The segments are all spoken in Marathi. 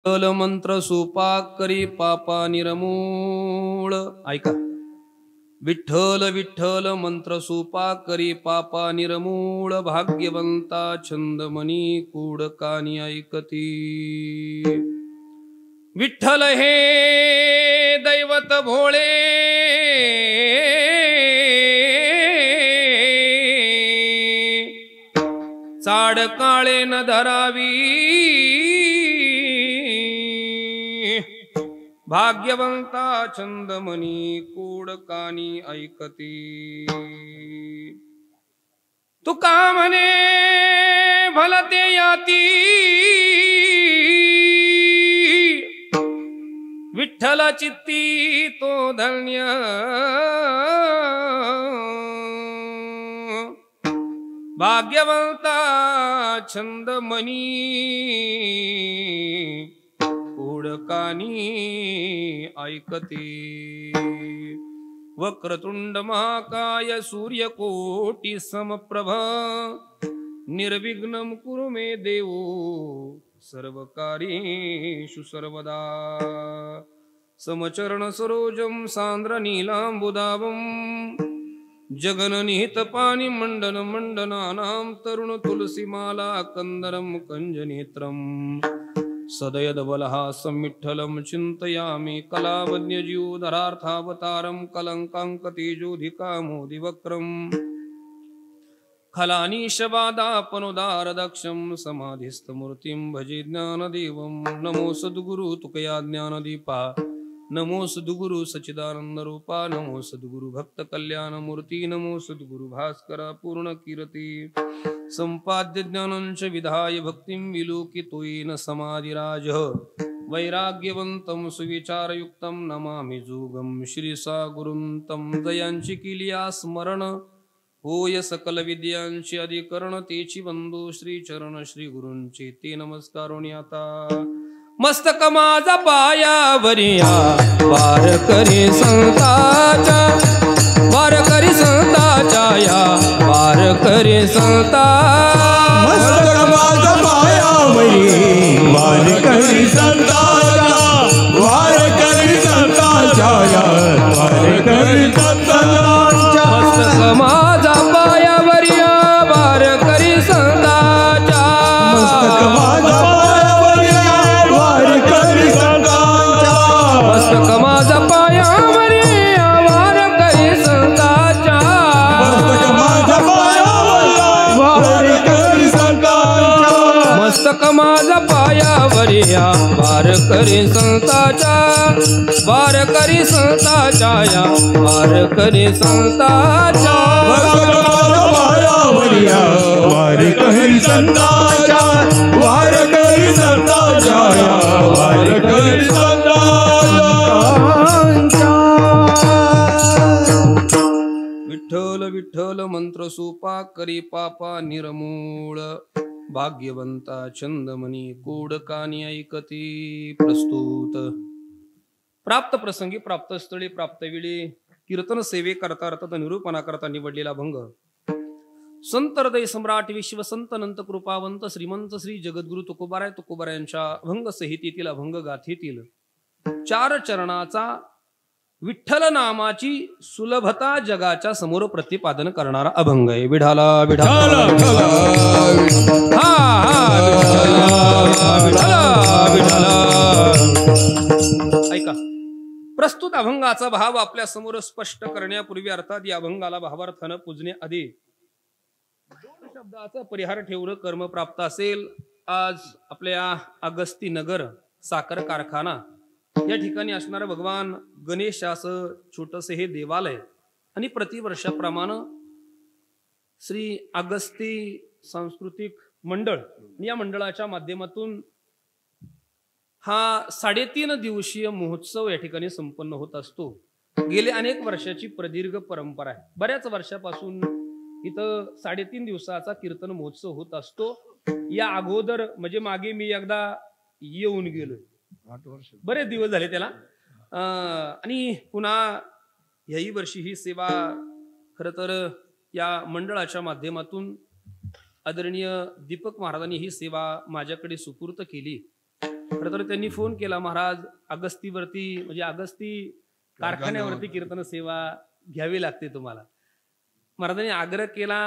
मंत्र सुपाक करी पापा निरमूळ. ऐका. विठ्ठल विठ्ठल मंत्र सुपाक करी पापा निरमूळ. भाग्यवंता छंदमणी कूड कानी ऐकती. विठ्ठल हे दैवत भोळे चाड काळे न धरावी. भाग्यवंता छंदमणी कूड कानी ऐकती. तुका म्हणे भलते याती. विठ्ठल चित्ती तो धन्य. भाग्यवंता छंदमणी कूडकानी ऐकते. वक्रतुंड महाकाय सूर्यकोटि समप्रभ निर्विघ्नं कुरु मे देव सर्वकार्येषु सर्वदा. समचरण सरोजं सान्द्र नीलांबुदावं जगननिहित पानि मंडन मंडनानां तरुण तुलसीमाला कंदरं कंजनेत्रं. सदयद्बलहासं विठ्ठलं चिन्तयामि कलावन्यजीवधरार्थावतारं कलङ्काङ्कतेजोधिकामोदिवक्रं. खलानीशबादापनुदारदक्षं समाधिस्थमूर्तिं भजे ज्ञानदेवं. नमो सद्गुरु तुकया ज्ञानदीपा. नमो सद्गुरु सच्चिदानंदरूपा. नमो सद्गुरु भक्त कल्याणमूर्ती. नमो सद्गुरु भास्करा पूर्ण कीर्ती. संपाद्य ज्ञानंच विधाय भक्तिं विलोकितोयेन समाधिराज. वैराग्यवंतं सुविचारयुक्तं नमामि जोगं श्रीसा गुरुं तं. दयांची किलिया स्मरण होय सकल विद्यांची अधिकरण. तेची वंदो श्री चरण श्री गुरूंचे ते नमस्कारोनी आता. मस्तक माझा पायावरिया वार करी संताच्या. वार करी संताच्या या वार करी संता. मस्तक माझा पायावरी वार करी संताच्या. वार करी संताच्या या वार करी संताच्या. मस्तक माझा पायावरिया वार करी संताच्या. मस्तक माझा मस्तक माझा पायावरी वार करी संताच्या. मस्तक माझा पायावरी वार करी संताच्या. मस्तक माझा पायावरी वार करी संताच्या. वार करी संताच्या या वार करी संताच्या. मस्तक माझा पायावरी वार करी संताच्या. वार करी संताच्या या वार करी विठ्ठल विठ्ठल मंत्र सुपाक करी पापा निरमूळ. भाग्यवंता छंदमणी कूडकानी ऐकती. प्रस्तुत. प्राप्त प्रसंगी प्राप्त स्थळी प्राप्त वेळी कीर्तन सेवे करता अर्थात निरूपणा करता निवडलेला भंग. संत हृदय सम्राट विश्वसंत अनंत कृपावंत श्रीमंत श्री जगद्गुरु तुकोबाराय तुकोबारायांच्या भंग संहितेतील अभंग गाथेतील 4 चरणाचा विठ्ठल नामाची सुलभता जगाच्या समोर प्रतिपादन करणारा अभंग आहे. विढाला विढाला विढाला. ऐका. प्रस्तुत अभंगाचा भाव आपल्या समोर स्पष्ट करण्यापूर्वी अर्थात या अभंगाला भावार्थानं पूजणे आधी शब्दाचा परिहार ठेवणं कर्म प्राप्त असेल. आज आपल्या अगस्ती नगर साखर कारखाना या ठिकाणी असणारं भगवान गणेशाचं छोटस हे देवालय आणि प्रतिवर्षाप्रमाणे श्री अगस्ती सांस्कृतिक मंडळ या मंडळाच्या माध्यमातून हा 3.5 दिवसीय महोत्सव या ठिकाणी संपन्न होत असतो. गेले अनेक वर्षाची प्रदीर्घ परंपरा आहे. बऱ्याच वर्षापासून इथं 3.5 दिवसाचा कीर्तन महोत्सव होत असतो. या अगोदर म्हणजे मागे मी एकदा येऊन गेलोय. 8 वर्ष बरेच दिवस झाले त्याला. आणि पुन्हा याही वर्षी ही सेवा खरं तर या मंडळाच्या माध्यमातून आदरणीय दीपक महाराजांनी ही सेवा माझ्याकडे सुपूर्त केली. खरं तर त्यांनी फोन केला, महाराज अगस्तीवरती म्हणजे अगस्ती कारखान्यावरती कीर्तन सेवा घ्यावी लागते तुम्हाला. महाराजांनी आग्रह केला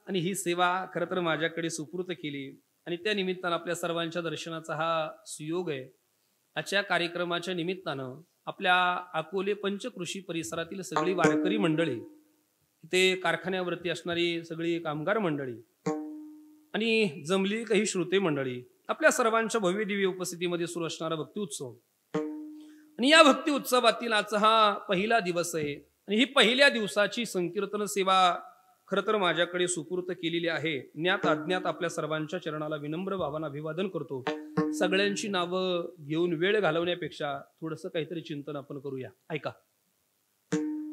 आणि ही सेवा खरं तर माझ्याकडे सुपूर्त केली आणि त्या निमित्तानं आपल्या सर्वांच्या दर्शनाचा हा सुयोग आहे. आजच्या कार्यक्रमाच्या निमित्तानं आपल्या अकोले पंचकृषी परिसरातील सगळी वारकरी मंडळी, ते कारखान्यावरती असणारी सगळी कामगार मंडळी आणि जमली काही श्रोते मंडळी, आपल्या सर्वांच्या भव्य दिव्य उपस्थितीमध्ये सुरू असणारा भक्ती उत्सव आणि या भक्ती उत्सवातील आजचा हा पहिला दिवस आहे आणि ही पहिल्या दिवसाची संकीर्तन सेवा खरं तर माझ्याकडे सुपूर्त केलेली आहे. ज्ञात अज्ञात आपल्या सर्वांच्या चरणाला विनम्र भावानं अभिवादन करतो. सगळ्यांची नावं घेऊन वेळ घालवण्यापेक्षा थोडंसं काहीतरी चिंतन आपण करूया. ऐका,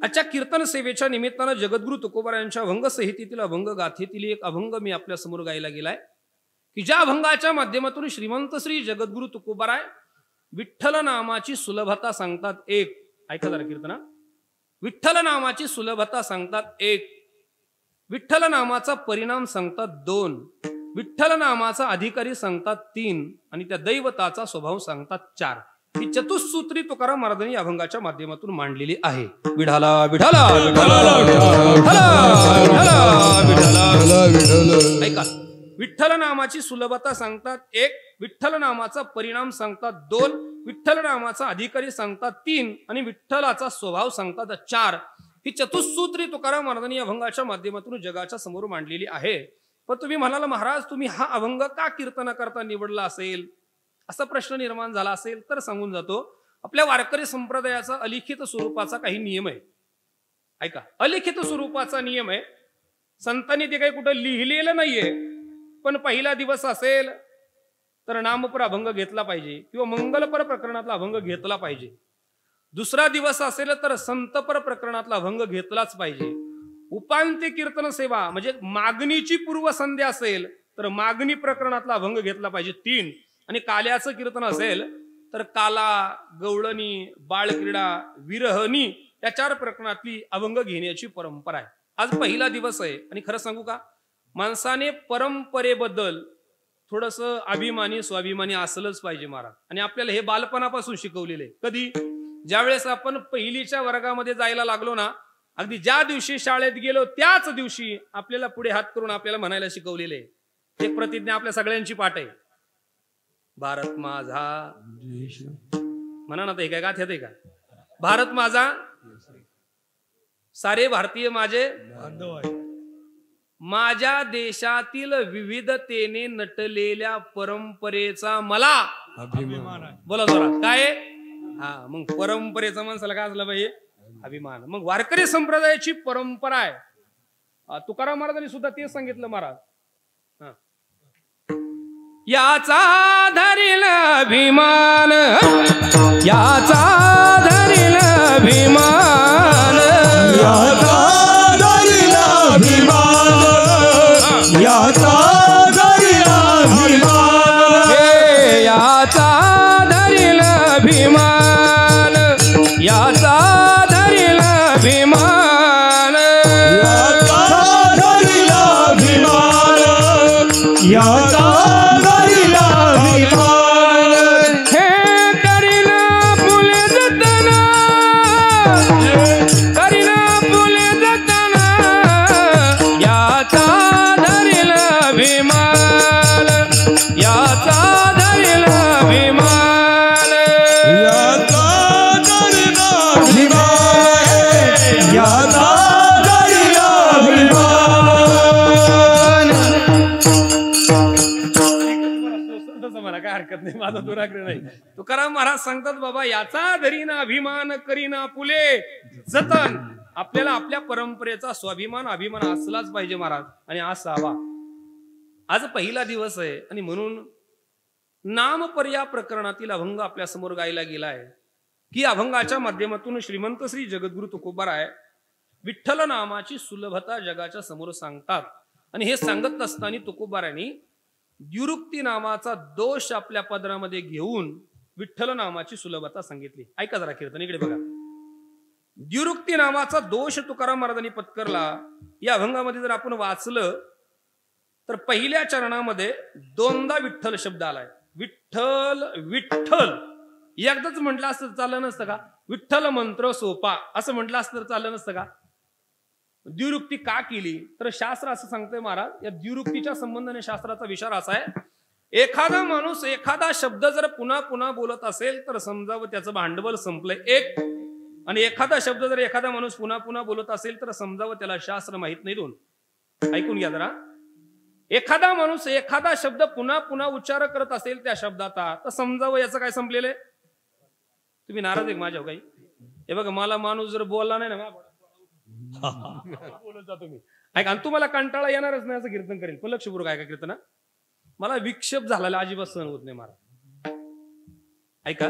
आजच्या कीर्तन सेवेच्या निमित्तानं जगद्गुरु तुकोबारायांच्या अभंग संहितेतील अभंग गाथेतील एक अभंग मी आपल्या समोर गायला गेलाय की ज्या अभंगाच्या माध्यमातून श्रीमंत श्री जगद्गुरु तुकोबाराय विठ्ठल नामाची सुलभता सांगतात. एक ऐका जरा कीर्तना. विठ्ठल नामाची सुलभता सांगतात एक, विठ्ठल नामाचा परिणाम सांगतात दोन, विठ्ठल नामाचा अधिकारी सांगतात तीन आणि त्या दैवताचा स्वभाव सांगतात चार. ही चतुसूत्री तुकाराम महाराजांनी अभंगाच्या माध्यमातून मांडलेली आहे. विठाला विठाला ऐका, विठ्ठल नामाची सुलभता सांगतात एक, विठ्ठल नामाचा परिणाम सांगतात दोन, विठ्ठल नामाचा अधिकारी सांगतात तीन आणि विठ्ठलाचा स्वभाव सांगतात चार. ही चतुसूत्री तुकाराम महाराजांनी अभंगाच्या माध्यमातून जगाच्या समोर मांडलेली आहे. पण तुम्ही म्हणाला, महाराज तुम्ही हा अभंग का कीर्तना करता निवडला असेल, असा प्रश्न निर्माण झाला असेल तर सांगून जातो. आपल्या वारकरी संप्रदायाचा अलिखित स्वरूपाचा काही नियम आहे. ऐका, अलिखित स्वरूपाचा नियम आहे. संतांनी ते काही कुठं लिहिलेलं नाहीये, पण पहिला दिवस असेल तर नामपर अभंग घेतला पाहिजे किंवा मंगलपर प्रकरणातला अभंग घेतला पाहिजे. दुसरा दिवस असेल तर संतपर प्रकरणातला अभंग घेतलाच पाहिजे. उपांत्य कीर्तन सेवा म्हणजे मागणीची पूर्वसंध्या असेल तर मागणी प्रकरणातला अभंग घेतला पाहिजे तीन, आणि काल्याचं कीर्तन असेल तर काला, गवळणी, बाळक्रीडा, विरहणी या चार प्रकरणातली अभंग घेण्याची परंपरा आहे. आज पहिला दिवस आहे आणि खरं सांगू का, माणसाने परंपरेबद्दल थोडस अभिमानी स्वाभिमानी असलंच पाहिजे महाराज. आणि आपल्याला हे बालपणापासून शिकवलेलं आहे. कधी ज्यावेळेस आपण पहिलीच्या वर्गामध्ये जायला लागलो ना, अगदी ज्या दिवशी शाळेत गेलो त्याच दिवशी आपल्याला पुढे हात करून आपल्याला म्हणायला शिकवलेलं आहे. एक प्रतिज्ञा आपल्या सगळ्यांची पाठ आहे, भारत माझा म्हणा ना. हे काय गाथ येते का, भारत माझा सारे भारतीय माझे बांधव आहे, माझ्या देशातील विविधतेने नटलेल्या परंपरेचा मला अभिमान आहे. बोला जोरात, काय? हा, मग परंपरेचा माणसाला काय असला पाहिजे, अभिमान. मग वारकरी संप्रदायाची परंपरा आहे. तुकाराम महाराजांनी सुद्धा ते सांगितलं महाराज, याचा धरील अभिमान, याचा धरील अभिमान, याचा धरील अभिमान, याचा धरील अभिमान, याचा धरील अभिमान, याचा धरील अभिमान, याचा धरील अभिमान, याचा धरील अभिमान. हे करीना फुले जतना, करीना फुले जतना, याचा धरील अभिमान, याचा धरील अभिमान, याचा धरील अभिमान, याचा धरील अभिमान. तसं मला काय हरकत नाही, माझा दुराग्रह नाही. तुकाराम महाराज सांगतात, बाबा याचा धरीना अभिमान, करीना फुले जतन. आपल्याला आपल्या परंपरेचा स्वाभिमान अभिमान असलाच पाहिजे महाराज, आणि असावा. आज पहिला दिवस आहे आणि म्हणून नामपर्या प्रकरणातील अभंग आपल्या समोर गायला गेलाय की अभंगाच्या माध्यमातून श्रीमंत श्री जगद्गुरु तुकोबाराय विठ्ठल नामाची सुलभता जगाच्या समोर सांगतात. आणि हे सांगत असताना तुकोबारायांनी द्युरुक्ती नावाचा दोष आपल्या पदरामध्ये घेऊन विठ्ठल नामाची सुलभता सांगितली. ऐका जरा कीर्तन, इकडे बघा. द्युरुक्ती नावाचा दोष तुकाराम महाराजांनी पत्करला. या अभंगामध्ये जर आपण वाचलं तर पहिल्या चरणामध्ये दोनदा विठ्ठल शब्द आलाय. विठ्ठल विठ्ठल एकदाच म्हटलं असतं तर चाललं नसतं का? विठ्ठल मंत्र सोपा असं म्हटलं असतं तर चाललं नसतं का? द्विरुक्ती का केली? तर शास्त्र असं सांगतंय महाराज, या द्विरुक्तीच्या संबंधाने शास्त्राचा विचार असा आहे, एखादा माणूस एखादा शब्द जर पुन्हा पुन्हा बोलत असेल तर समजावं त्याचं भांडवल संपलंय, एक. आणि एखादा शब्द जर एखादा माणूस पुन्हा पुन्हा बोलत असेल तर समजावं त्याला शास्त्र माहित नाही, दोन. ऐकून घ्या जरा. एखादा माणूस एखादा शब्द पुन्हा पुन्हा उच्चार करत असेल त्या शब्दाचा तर समजावं याचं काय संपलेलं आहे. तुम्ही नाराज आहे माझ्या काही? हे बघा, मला माणूस जर बोलला नाही ना बोलत जा तुम्ही. ऐका, तुम्हाला कंटाळा येणारच नाही असं कीर्तन करेल, पण लक्षपूर्वक ऐका कीर्तना. मला विक्षेप झालेला अजिबात सहन होत नाही महाराज. ऐका,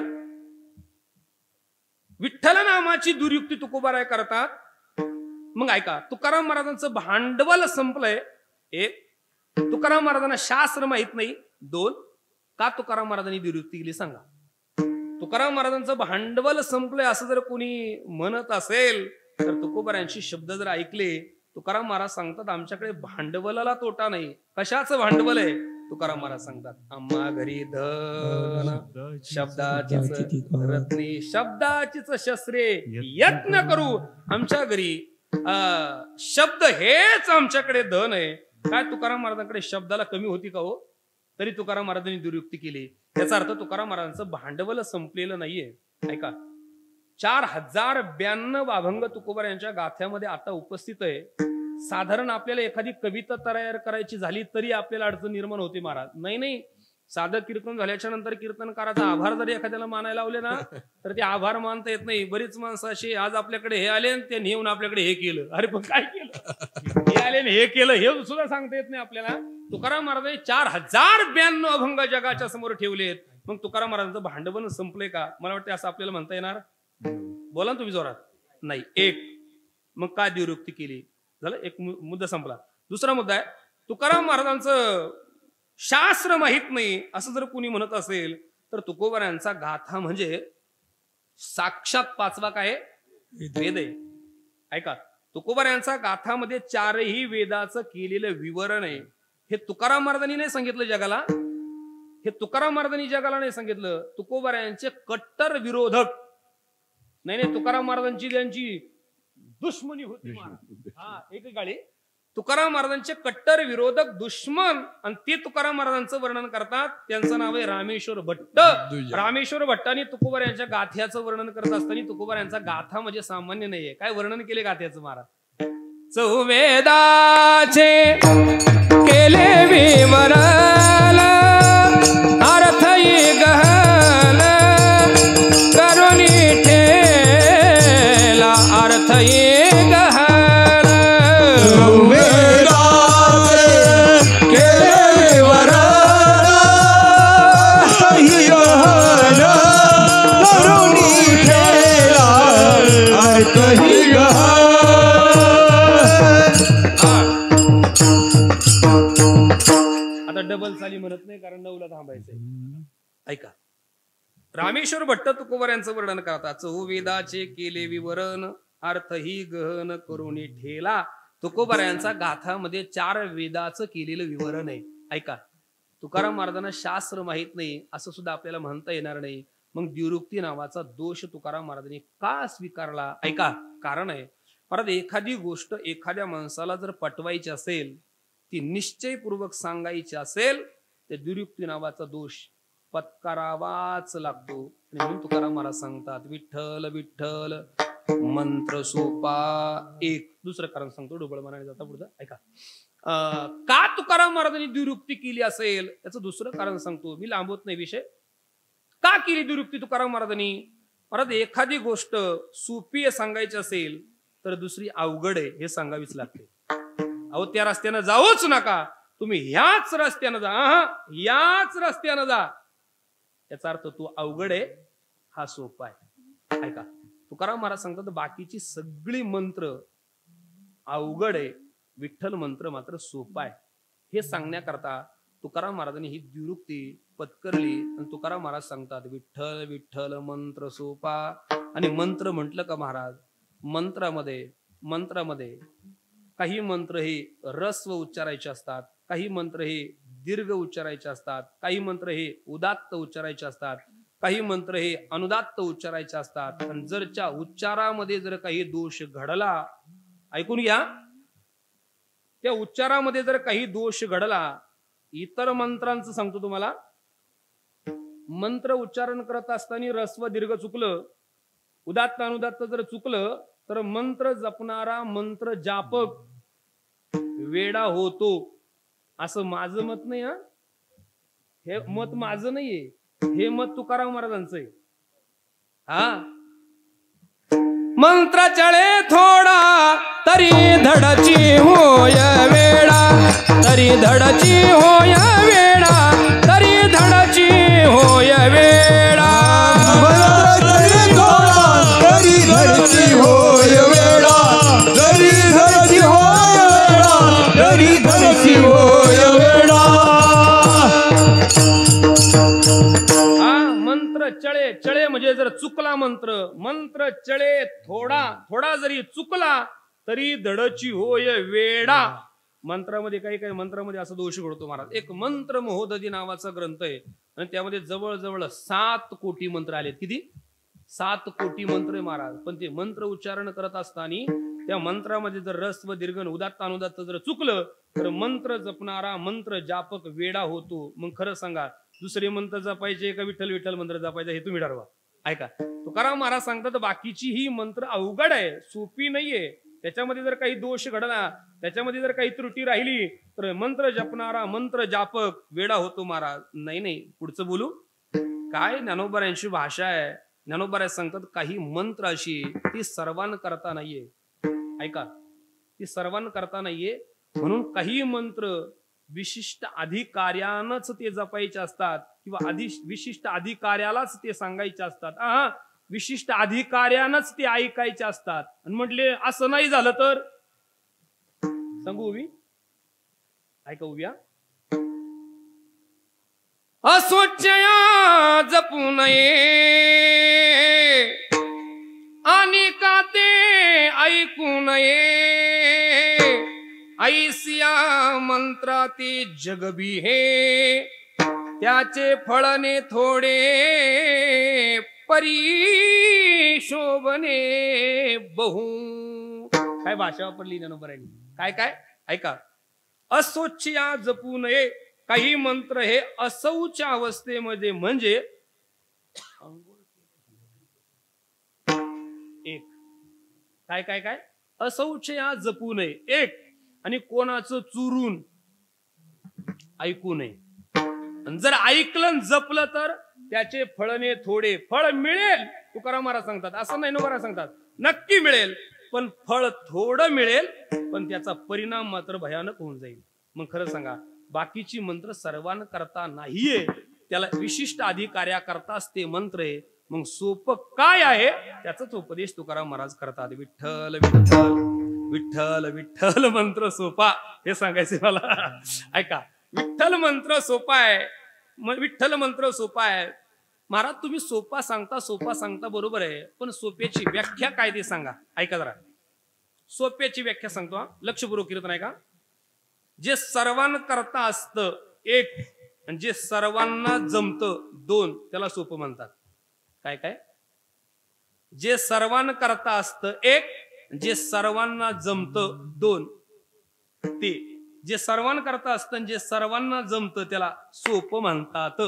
विठ्ठल नामाची दुर्युक्ती तुकोबाराय करतात. मग ऐका, तुकाराम महाराजांचं भांडवल संपलंय, एक. तुकाराम महाराजांना शास्त्र माहित नाही, दोन. का तुकाराम महाराजांनी दुर्युक्ती केली सांगा? तुकाराम महाराजांचं भांडवल संपलंय असं जर कोणी म्हणत असेल तर तुकोबारायांची शब्द जर ऐकले, तुकाराम महाराज सांगतात आमच्याकडे भांडवलाला तोटा नाही. कशाचं भांडवल आहे? तुकाराम महाराज सांगतात, आम्हा घरी धन शब्दाचीच रत्ने शब्दाचीच शस्त्रे यत्न करू. आमच्या घरी शब्द हेच आमच्याकडे धन आहे. काय तुकाराम महाराजांकडे शब्दाला कमी होती का हो? तरी तुकाराम महाराजांनी दुर्युक्ती केली. याचा अर्थ तुकाराम महाराजांचं भांडवल संपलेलं नाहीये. ऐका, 4092 अभंग तुकोबार यांच्या गाथ्यामध्ये आता उपस्थित आहे. साधारण आपल्याला एखादी कविता तयार करायची झाली तरी आपल्याला अडचण निर्माण होते महाराज. नाही, साधं कीर्तन झाल्याच्या नंतर कीर्तनकाराचा आभार जरी एखाद्याला मानायला लावले ना तर ते आभार मानता येत नाही. बरीच माणसं अशी, आज आपल्याकडे हे आले आणि ते नेऊन आपल्याकडे हे केलं. अरे पण काय केलं? हे आले हे केलं हे सुद्धा सांगता येत नाही आपल्याला. तुकाराम महाराजांनी 4092 अभंग जगाच्या समोर ठेवलेत. मग तुकाराम महाराजांचं भांडवल संपलंय का? मला वाटतं असं आपल्याला म्हणता येणार. बोला ना तुम्ही जोरात. नाही, एक. मग काय द्विरुक्ती केली? झालं, एक मुद्दा संपला. दुसरा मुद्दा आहे, तुकाराम महाराजांचं शास्त्र माहित नाही असं जर कोणी म्हणत असेल तर तुकोबारायांचा गाथा म्हणजे साक्षात पाचवा काय वेद आहे. ऐका, तुकोबारायांचा गाथामध्ये 4ही वेदाचं केलेलं विवरण आहे. हे तुकाराम महाराजांनी नाही सांगितलं जगाला, हे तुकाराम महाराजांनी जगाला नाही सांगितलं. तुकोबारायांचे कट्टर विरोधक नाही, तुकाराम महाराजांची त्यांची दुश्मनी होती. एकेकाळी तुकाराम महाराजांचे कट्टर विरोधक दुश्मन, आणि ते तुकाराम महाराजांचं वर्णन करतात. त्यांचं नाव आहे रामेश्वर भट्ट. रामेश्वर भट्टांनी तुकोबार यांच्या गाथ्याचं वर्णन करत असताना तुकोबार यांचा गाथा म्हणजे सामान्य नाहीये. काय वर्णन केले गाथ्याचं महाराज? चौवेदाचे केले विवरण अर्थ गहन करुणी ठेला अर्थ गहन. आता डबल साली म्हणत नाही कारण 9ला थांबायचंय. ऐका, रामेश्वर भट्ट तुकोबार यांचं वर्णन करतात. चौवेदाचे केले विवरण अर्थ ही गहन करुणी ठेला. तुकोबार यांचा गाथामध्ये 4 वेदाचं केलेलं विवरण आहे. ऐका, तुकाराम महाराजांना शास्त्र माहित नाही असं सुद्धा आपल्याला म्हणता येणार नाही. मग द्विरुक्ती नावाचा दोष तुकाराम महाराजांनी का स्वीकारला? ऐका, कारण आहे महाराज, एखादी गोष्ट एखाद्या माणसाला जर पटवायची असेल, ती निश्चयपूर्वक सांगायची असेल, ते द्विरुक्ती नावाचा दोष पत्करावाच लागतो. आणि म्हणून तुकाराम महाराज सांगतात, विठ्ठल विठ्ठल मंत्र सोपा एक. दुसरं कारण सांगतो, ढोबळ मनाने जाता पुढे. ऐका, का तुकाराम महाराजांनी द्विरुक्ती केली असेल त्याचं दुसरं कारण सांगतो. मी लांबवत नाही विषय. का केली द्विरुक्ती तुकाराम महाराजांनी? महाराज, एखादी गोष्ट सोपी सांगायची असेल तर दुसरी अवघड आहे हे सांगावीच लागते. अहो, त्या रस्त्यानं जाऊच नका, तुम्ही ह्याच रस्त्यानं जा, याच रस्त्यानं जा. याचा अर्थ तो अवघड आहे, हा सोपा आहे. ऐका, तुकाराम महाराज सांगतात बाकीची सगळी मंत्र अवघड आहे, विठ्ठल मंत्र मात्र सोपा आहे. हे सांगण्याकरता तुकाराम महाराजांनी ही द्विरुक्ती पत्करली. आणि तुकाराम महाराज सांगतात, विठ्ठल विठ्ठल मंत्र सोपा. आणि मंत्र म्हटलं का महाराज, मंत्रामध्ये काही मंत्र हे रस्व उच्चारायचे असतात, काही मंत्र हे दीर्घ उच्चारायचे असतात, काही मंत्र हे उदात्त उच्चारायचे असतात, काही मंत्र हे अनुदात्त उच्चारायचे असतात. आणि जरच्या उच्चारामध्ये जर काही दोष घडला, ऐकून घ्या, त्या उच्चारामध्ये जर काही दोष घडला, इतर मंत्रांचं सांगतो तुम्हाला, मंत्र उच्चारण करत असताना रस्व दीर्घ चुकलं, उदात्त अनुदात्त जर चुकलं, तर मंत्र जपणारा मंत्र जापक वेडा होतो. असं माझं मत नाही. हे मत माझं नाहीये, हे मत तुकाराम महाराजांचं आहे. मंत्र चळे थोडा तरी धडची होय वेडा, तरी धडची होय वेडा, तरी धडची होय वेडा. तरी थोडा तरी धडची होय वेडा, तरी धडची होय वेडा, तरी धडची होय वेडा. मंत्र चळे, चळे म्हणजे जर चुकला मंत्र, मंत्र चळे थोडा, थोडा जरी चुकला तरी धडची होय वेडा. मंत्रामध्ये काही मंत्रामध्ये असा दोष घडतो महाराज. एक मंत्र महोदधी नावाचा ग्रंथ आहे आणि त्यामध्ये जवळजवळ 7 कोटी मंत्र आलेत. किती? 7 कोटी मंत्र आहे महाराज. पण ते मंत्र उच्चारण करत असताना त्या मंत्रामध्ये जर रस व दीर्घ उदात्त अनुदात्त जर चुकलं तर मंत्र जपणारा मंत्र जापक वेडा होतो. मग खरं सांगा, दुसरे मंत्र जपायचे का विठ्ठल विठ्ठल मंत्र जपायचे हे तुम्ही ठरवा. ऐका, तुकाराम महाराज सांगतात बाकीची ही मंत्र अवघड आहे, सोपी नाहीये. त्याच्यामध्ये जर काही दोष घडला, त्याच्यामध्ये जर काही त्रुटी राहिली तर मंत्र जपणारा मंत्र जापक वेडा होतो महाराज. नाही, पुढचं बोलू काय? ज्ञानोबारांची भाषा आहे. ज्ञानोबाराय सांगतात काही मंत्र अशी ती सर्वांकरता नाहीये. ऐका, ती सर्वांकरता नाहीये. म्हणून काही मंत्र विशिष्ट अधिकार्यानंच ते जपायचे असतात किंवा विशिष्ट अधिकार्यालाच ते सांगायचे असतात. विशिष्ट अधिकार्यानंच ते ऐकायचे असतात. आणि म्हटले असं नाही झालं तर सांगू उभी, ऐका उभ्या. अस्वच्छया जपू नये आणि का ते ऐकू नये, ऐसिया मंत्राती जगबी हे त्याचे फळने थोडे परी शोभने बहु. काय भाषा वापरली ज्ञानोबारांनी? काय ऐका, अस्वच्छया जपू नये. काही मंत्र हे असौच अवस्थेमध्ये म्हणजे एक काय असौचया जपू नये, एक, आणि कोणाचं चुरून ऐकू नये. जर ऐकलं जपलं तर त्याचे फळने थोडे, फळ मिळेल तुकाराम महाराज सांगतात. असं नाही महाराज सांगतात, नक्की मिळेल पण फळ थोडं मिळेल, पण त्याचा परिणाम मात्र भयानक होऊन जाईल. मग खरं सांगा, बाकीची मंत्र सर्वांकरता नाहीये, त्याला विशिष्ट अधिकार्याकरताच ते मंत्र आहे. मग सोपं काय आहे त्याचाच उपदेश तुकाराम महाराज करतात. विठ्ठल विठ्ठल विठ्ठल विठ्ठल मंत्र सोपा, हे सांगायचे मला. ऐका, विठ्ठल मंत्र सोपा आहे, विठ्ठल मंत्र सोपा आहे. महाराज तुम्ही सोपा सांगता बरोबर आहे, पण सोप्याची व्याख्या काय ते सांगा. ऐका जरा, सोप्याची व्याख्या सांगतो. लक्षपूर्वक कीर्तन ऐका. जे सर्वांकरता असतं एक, आणि जे सर्वांना जमतं दोन, त्याला सोपं म्हणतात. काय जे सर्वांकरता असतं एक, जे सर्वांना जमतं दोन, ते जे सर्वांकरता असतं जे सर्वांना जमतं त्याला सोपं म्हणतात.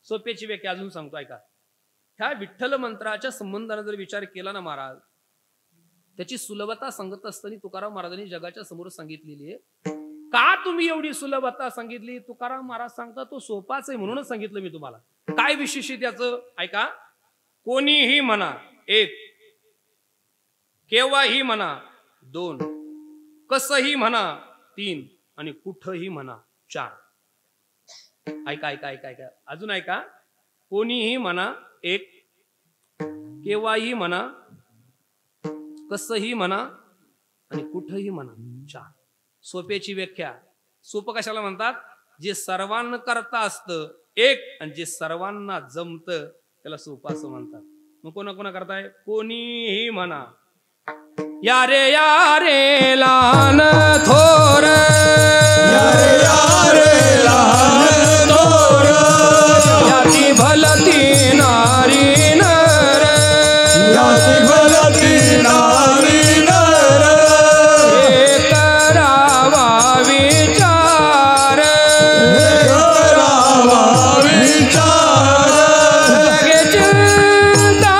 सोप्याची व्याख्या अजून सांगतो ऐका. ह्या विठ्ठल मंत्राच्या संबंधाने जर विचार केला ना महाराज, त्याची सुलभता सांगत असताना तुकाराम महाराजांनी जगाच्या समोर सांगितलेली आहे. का तुम्ही एवढी सुलभता सांगितली? तुकाराम महाराज सांगतात तो सोपाच आहे म्हणूनच सांगितलं मी तुम्हाला. काय विशेष आहे त्याचं ऐका. कोणीही म्हणा एक, केव्हाही म्हणा दोन, कसंही म्हणा तीन, आणि कुठंही म्हणा चार. ऐका ऐका ऐका ऐका अजून ऐका. कोणीही म्हणा एक, केव्हाही म्हणा, कसंही म्हणा, आणि कुठंही म्हणा चार. सोप्याची व्याख्या. सोपं कशाला म्हणतात? जे सर्वांकरता असतं एक, आणि जे सर्वांना जमतं त्याला सोपं असं म्हणतात. मग कोणा करताय? कोणीही म्हणा, या रे लहान थोर याची भलती नारी नर हे करावा विचार लगे चिंता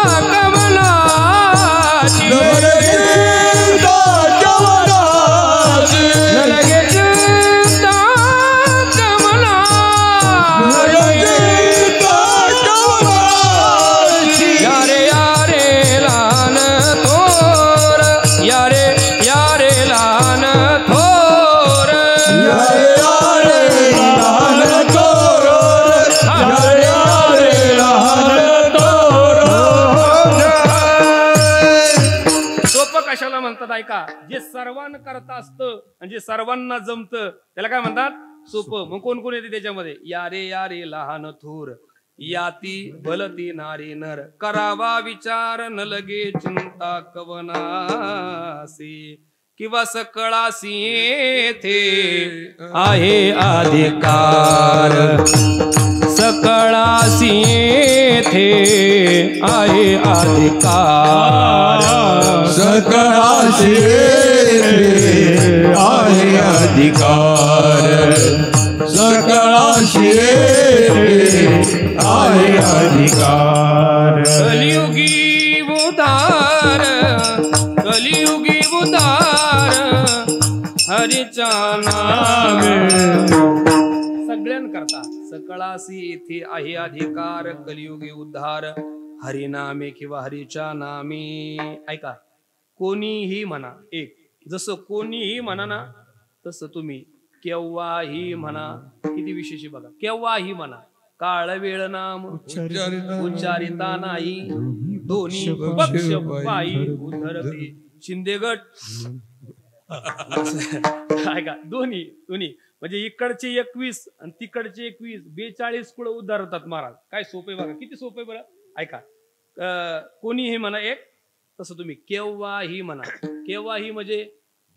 कमलाची लगे चिंता कमलाची या रे लहान थोर या रे लहान थोर सोपं कशाला म्हणतात ऐका, जे सर्वांना करता असतं आणि जे सर्वांना जमतं त्याला काय म्हणतात सोपं. मग कोण कोण येते त्याच्यामध्ये या रे लहान थोर याती भलती नारी नर करावा विचार न लगे चिंता कवनासी किंवा सकळासी येथे आहे अधिकार सकळासी येथे आहे अधिकार सकळासी आहे अधिकार सकळासी आहे अधिकार कलियुगी उदार कलियुगी उदार हरीच्या नामे सगळ्यांकरता सकळासी येथे आहे अधिकार कलियुगी उद्धार हरिनामे किंवा हरीच्या नामे. ऐका, कोणीही म्हणा एक, जसं कोणीही म्हणा ना तसं तुम्ही केव्हाही म्हणा. किती विशेष बघा, केव्हाही म्हणा. काळ वेळ नाम उच्चारिता नाही दोन्ही पक्ष पायी उधरते शिंदेगड. ऐका, दोन्ही दोन्ही म्हणजे इकडचे 21 आणि तिकडचे 21 42 कुळ उद्धारतात महाराज. काय सोपे बघा, किती सोपे बरं. ऐका, कोणीही म्हणा एक, तसं तुम्ही केव्हाही म्हणा. केव्हाही म्हणजे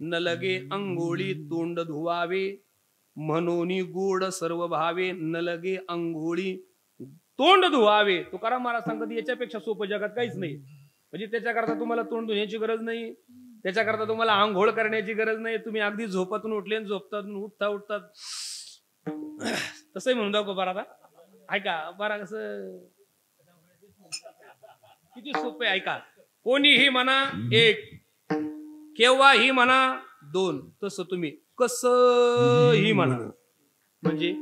न लगे अंघोळी तोंड धुवावे म्हणून गोड सर्व भावे न लगे अंघोळी तोंड धुवावे. तुकाराम महाराज सांगतात याच्यापेक्षा सोपं जगात काहीच नाही. म्हणजे त्याच्याकरता तुम्हाला तोंड धुण्याची गरज नाही, त्याच्याकरता तुम्हाला आंघोळ करण्याची गरज नाही. तुम्ही अगदी झोपातून उठले झोपतातून उठतात तसंही म्हणून दाखव बरं. आता ऐका बरं, कसं किती सोपे. ऐका, कोणीही म्हणा एक, केव्हाही म्हणा दोन, तसं तुम्ही कसंही म्हणा. म्हणजे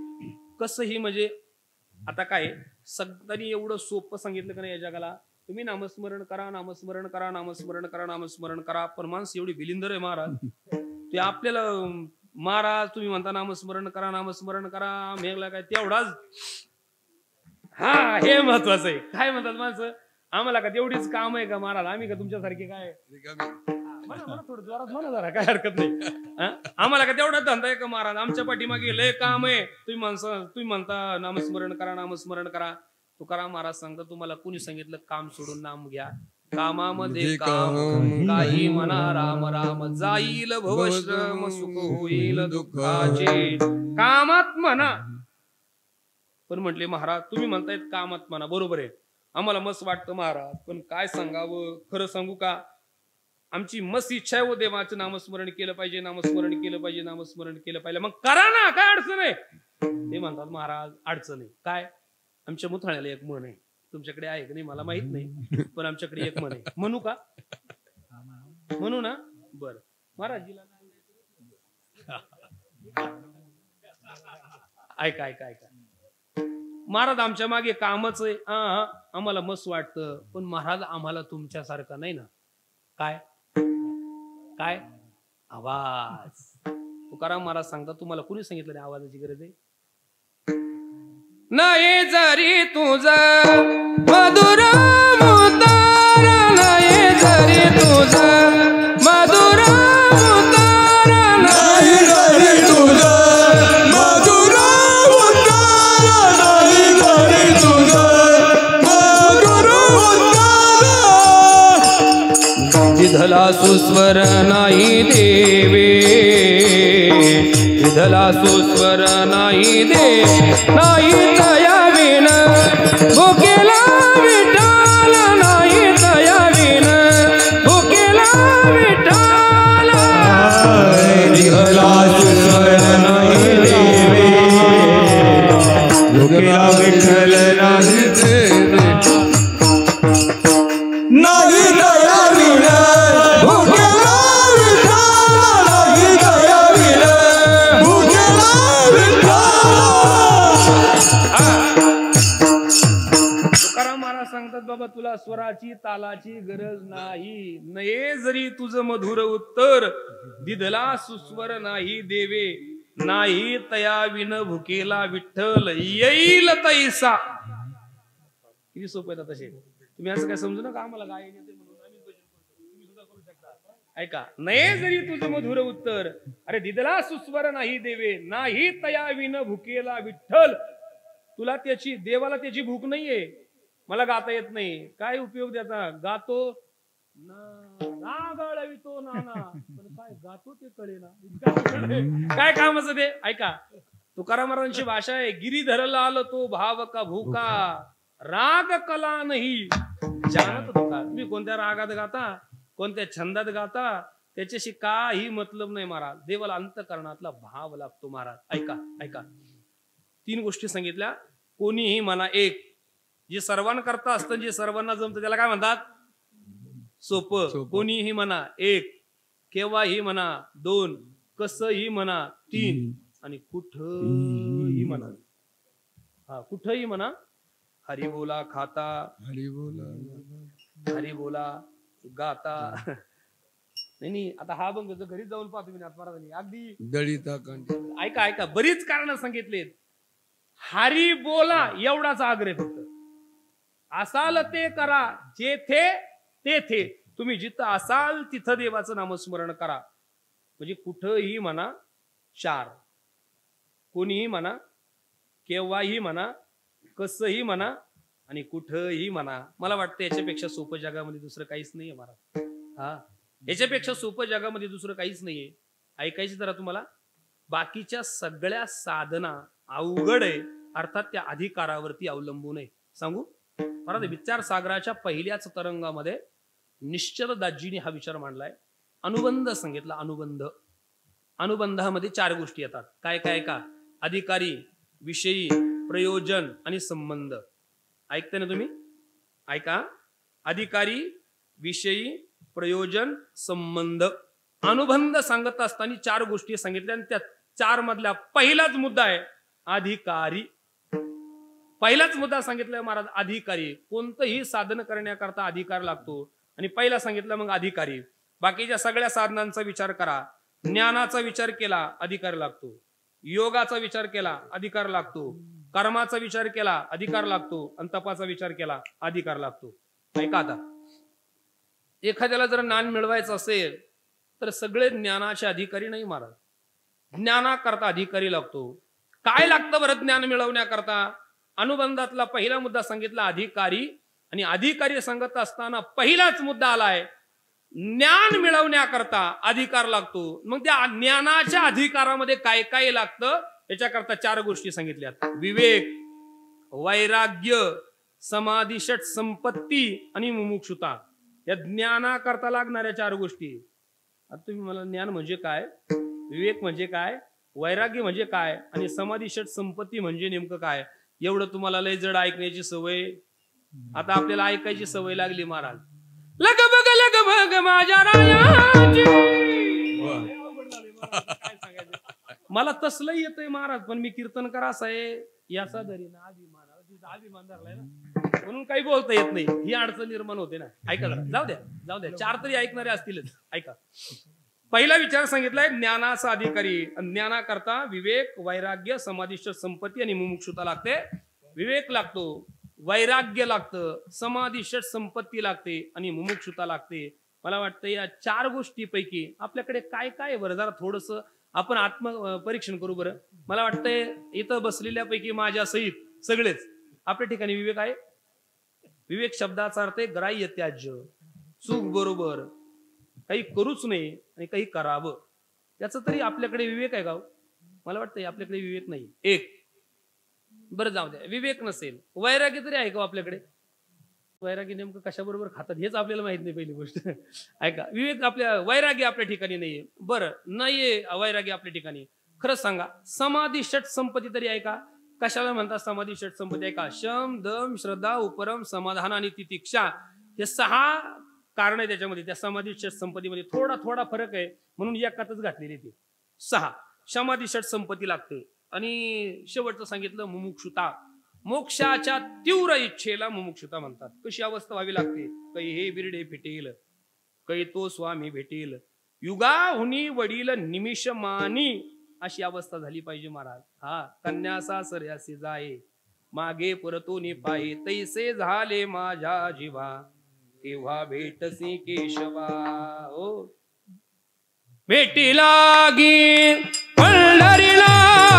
कसंही म्हणजे आता काय सगळ्यांनी एवढं सोपं सांगितलं का नाही या जगाला. तुम्ही नामस्मरण करा नामस्मरण करा नामस्मरण करा नामस्मरण करा. पण माणसं एवढी बिलिंदर आहे महाराज, ते आपल्याला महाराज तुम्ही म्हणता नामस्मरण करा नामस्मरण करा मेघला काय तेवढाच. हा हे महत्वाचं आहे. काय म्हणतात माणसं, आम्हाला का तेवढीच काम आहे का महाराज, आम्ही का तुमच्यासारखे काय थोडं जोरात म्हणा जरा, काय हरकत नाही. आम्हाला का तेवढाच धंदा आहे का महाराज, आमच्या पाठीमागे लय काम आहे. तुम्ही म्हणता नामस्मरण करा नामस्मरण करा. तुकाराम महाराज सांगता तुम्हाला कुणी सांगितलं काम सोडून नाम घ्या. कामामध्ये काम काही म्हणा राम राम जाईल भवश्रम सुख होईल दुःखाचे. कामात म्हणा. पण म्हटले महाराज तुम्ही म्हणतायत कामात म्हणा, बरोबर आहे, आम्हाला मस्त वाटतं महाराज, पण काय सांगावं. खरं सांगू का, आमची मस्त इच्छा आहे व देवाचं नामस्मरण केलं पाहिजे नामस्मरण केलं पाहिजे नामस्मरण केलं पाहिजे. मग करा ना, काय अडचण आहे. ते म्हणतात महाराज अडचण आहे. काय, आमच्या मुथाण्याला एक म्हण आहे, तुमच्याकडे आहे की नाही मला माहित नाही, पण आमच्याकडे एक म्हण आहे. म्हणू का, म्हणू ना. बरं महाराजीला ऐका ऐका ऐका. महाराज आमच्या मागे कामच आहे, आम्हाला मस्त वाटतं, पण महाराज आम्हाला तुमच्यासारखा नाही ना. काय काय आवाज. तुकाराम महाराज सांगतात तुम्हाला कुणी सांगितलं नाही आवाजाची गरज आहे. नाही जरी तुझं मधुर मुतार, नाही जरी तुझं मधुर मुतार, नाही जरी तुझं मधुर मुतार, नाही जरी तुझं मधुर मुतार. विधला सुस्वर नाही देवे, विधला सुस्वर नाही दे, नाही तया विन भुकेला विठाल, नाही तया विन भुकेला विठाल. विधला सुस्वर नाही देवे, भुकेला विठ्ठल नाही देवे, नाही दया विन भुकेला विठ्ठल, नाही दया विन भुकेला विठ्ठल. तुकाराम महाराज सांगतात बाबा तुला स्वराची तालाची गरज नाही, नये जरी तुझं मधुर उत्तर, दिधला सुस्वर नाही देवे, नाही तया विन भुकेला विठ्ठल, येईल तैसा. किती सोपं येतात तसे. तुम्ही असं काय समजू नका आम्हाला गाय येते म्हणून आम्ही भजन करतो, तुम्ही सुद्धा करू शकता. ऐका, नये जरी तुझं मधुर उत्तर, अरे दिधला सुस्वर नाही देवे, नाही तया विन भुकेला विठ्ठल. तुला त्याची, देवाला त्याची भूक नाहीये, मला गाता येत नाही, काय उपयोग त्याचा, गातो ना गळवितो नाना, पण काय गातो ते कळेना, काय काम असं ते. ऐका, तुकाराम महाराजांची भाषा आहे, गिरीधर लाल तो भाव का भूका, राग कला नाही जानत तुका. तुम्ही कोणत्या रागात गाता, कोणत्या छंदात गाता, त्याच्याशी काही मतलब नाही महाराज, देवाला अंतःकरणातला भाव लागतो महाराज. ऐका ऐका, 3 गोष्टी सांगितल्या. कोणीही म्हणा एक, जे सर्वांकरता असतं, जे सर्वांना जमतं त्याला काय म्हणतात, सोपं. कोणीही म्हणा एक, केव्हाही म्हणा 2, कसंही म्हणा 3, आणि कुठंही म्हणा. हा, कुठंही म्हणा. हरी बोला खाता, हरी बोला, हरी बोला गाता. नाही आता हा बंग घरी जाऊन पाहतो मी महाराजांनी अगदी दळिता कांडी. ऐका ऐका, बरीच कारण सांगितलेत. हरी बोला एवढाच आग्रह फक्त. असाल ते करा, जेथे तेथे, तुम्ही जिथं असाल तिथं देवाचं नामस्मरण करा. म्हणजे कुठंही म्हणा 4, कोणीही म्हणा, केव्हाही म्हणा, कसंही म्हणा, आणि कुठंही म्हणा. मला वाटतं याच्यापेक्षा सोपं जगामध्ये दुसरं काहीच नाहीये महाराज. हा, याच्यापेक्षा सोपं जगामध्ये दुसरं काहीच नाहीये. ऐकायची जरा तुम्हाला. बाकीच्या सगळ्या साधना अवघड आहे, अर्थात त्या अधिकारावरती अवलंबून आहे. सांगू महाराज, विचार सागराच्या पहिल्याच तरंगामध्ये निश्चल दाजींनी हा विचार मांडलाय. अनुबंध सांगितला. अनुबंध, अनुबंधामध्ये 4 गोष्टी येतात. काय काय का, अधिकारी, विषयी, प्रयोजन आणि संबंध. ऐकते ना तुम्ही, ऐका. अधिकारी, विषयी, प्रयोजन, संबंध. अनुबंध सांगत असताना 4 गोष्टी सांगितल्या, आणि त्या 4 मधला पहिलाच मुद्दा आहे अधिकारी. पहिलाच मुद्दा सांगितलाय महाराज, अधिकारी. कोणतंही साधन करण्याकरता अधिकार लागतो, आणि पहिला सांगितलं मग अधिकारी. बाकीच्या सगळ्या साधनांचा विचार करा, ज्ञानाचा विचार केला अधिकार लागतो, योगाचा विचार केला अधिकार लागतो, कर्माचा विचार केला अधिकार लागतो, आणि तपाचा विचार केला अधिकार लागतो. ऐका आता, एखाद्याला जर ज्ञान मिळवायचं असेल तर सगळे ज्ञानाचे अधिकारी नाही महाराज, ज्ञानाकरता अधिकारी लागतो. काय लागतं बरं ज्ञान मिळवण्याकरता? अनुबंधातला पहिला मुद्दा सांगितला अधिकारी, आणि अधिकारी सांगत असताना पहिलाच मुद्दा आलाय ज्ञान मिळवण्याकरता अधिकार लागतो. मग त्या ज्ञानाच्या अधिकारामध्ये काय काय लागतं याच्याकरता 4 गोष्टी सांगितल्यात. विवेक, वैराग्य, समाधी, षट संपत्ती आणि मुमुक्षुता. या ज्ञानाकरता लागणाऱ्या 4 गोष्टी. आता तुम्ही मला ज्ञान म्हणजे काय, विवेक म्हणजे काय, वैराग्य म्हणजे काय, आणि समाधी, षट संपत्ती म्हणजे नेमकं काय, एवढं तुम्हाला लय जड ऐकण्याची सवय. आता आपल्याला ऐकायची सवय लागली महाराज. लग बग माझ्या रायाची. काय सांगायचं, मला तसलं येतंय महाराज, पण मी कीर्तनकार असा आहे याचा धरी ना अभिमान धरलाय ना, म्हणून काही बोलता येत नाही. ही अडचण निर्माण होते ना. ऐका जरा, जाऊ द्या 4 तरी ऐकणारे असतीलच. ऐका, पहिला विचार सांगितलाय ज्ञानाचा अधिकारी. ज्ञानाकरता विवेक, वैराग्य, समाधिष्ठ संपत्ती आणि मुमुक्षुता लागते. विवेक लागतो, वैराग्य लागतं, समाधिष्ठ संपत्ती लागते, आणि मुमुक्षुता लागते. मला वाटतं या 4 गोष्टीपैकी आपल्याकडे काय काय बरं, जरा थोडस आपण आत्मपरीक्षण करू बरं. मला वाटतंय इथं बसलेल्यापैकी माझ्या सहित सगळेच आपल्या ठिकाणी विवेक आहे. विवेक शब्दाचा अर्थ आहे ग्राह्य त्याज्य, चूक बरोबर, काही करूच नये आणि काही करावं, याचा तरी आपल्याकडे विवेक आहे का हो? मला वाटतं आपल्याकडे विवेक नाही. एक बरं जाऊ द्या, विवेक नसेल, वैराग्य तरी आहे का आपल्याकडे? वैराग्य नेमकं कशाबरोबर खातात हेच आपल्याला माहित नाही पहिली गोष्ट. ऐका, विवेक वैराग्य आपल्या ठिकाणी नाहीये. बरं नाहीये वैराग्य आपल्या ठिकाणी, खरंच सांगा, समाधी षट संपत्ती तरी आहे का? कशाला म्हणतात समाधी षट संपत्ती? आहे का? शम, दम, श्रद्धा, उपरम, समाधान आणि तितिक्षा, हे 6 कारण आहे त्याच्यामध्ये. त्या समाधी षट संपत्तीमध्ये थोडा थोडा फरक आहे म्हणून एकातच घातलेली ती 6. समाधी षट संपत्ती लागते. आणि शेवटचं सांगितलं मुमुक्षुता, मोक्षाच्या तीव्र इच्छेला मुमुक्षुता म्हणतात. कशी अवस्था व्हावी लागते? काही हे बिरडे फिटेल, काही तो स्वामी भेटेल, युगाहुनी वडील निमिष मानी, अशी अवस्था झाली पाहिजे महाराज. हा, कन्यासा सर्यासी जाये, मागे परतोनी पाये, तैसे झाले माझ्या जीवा, केव्हा भेटसी केशवा. हो भेटी लागी पंढरीनाथ,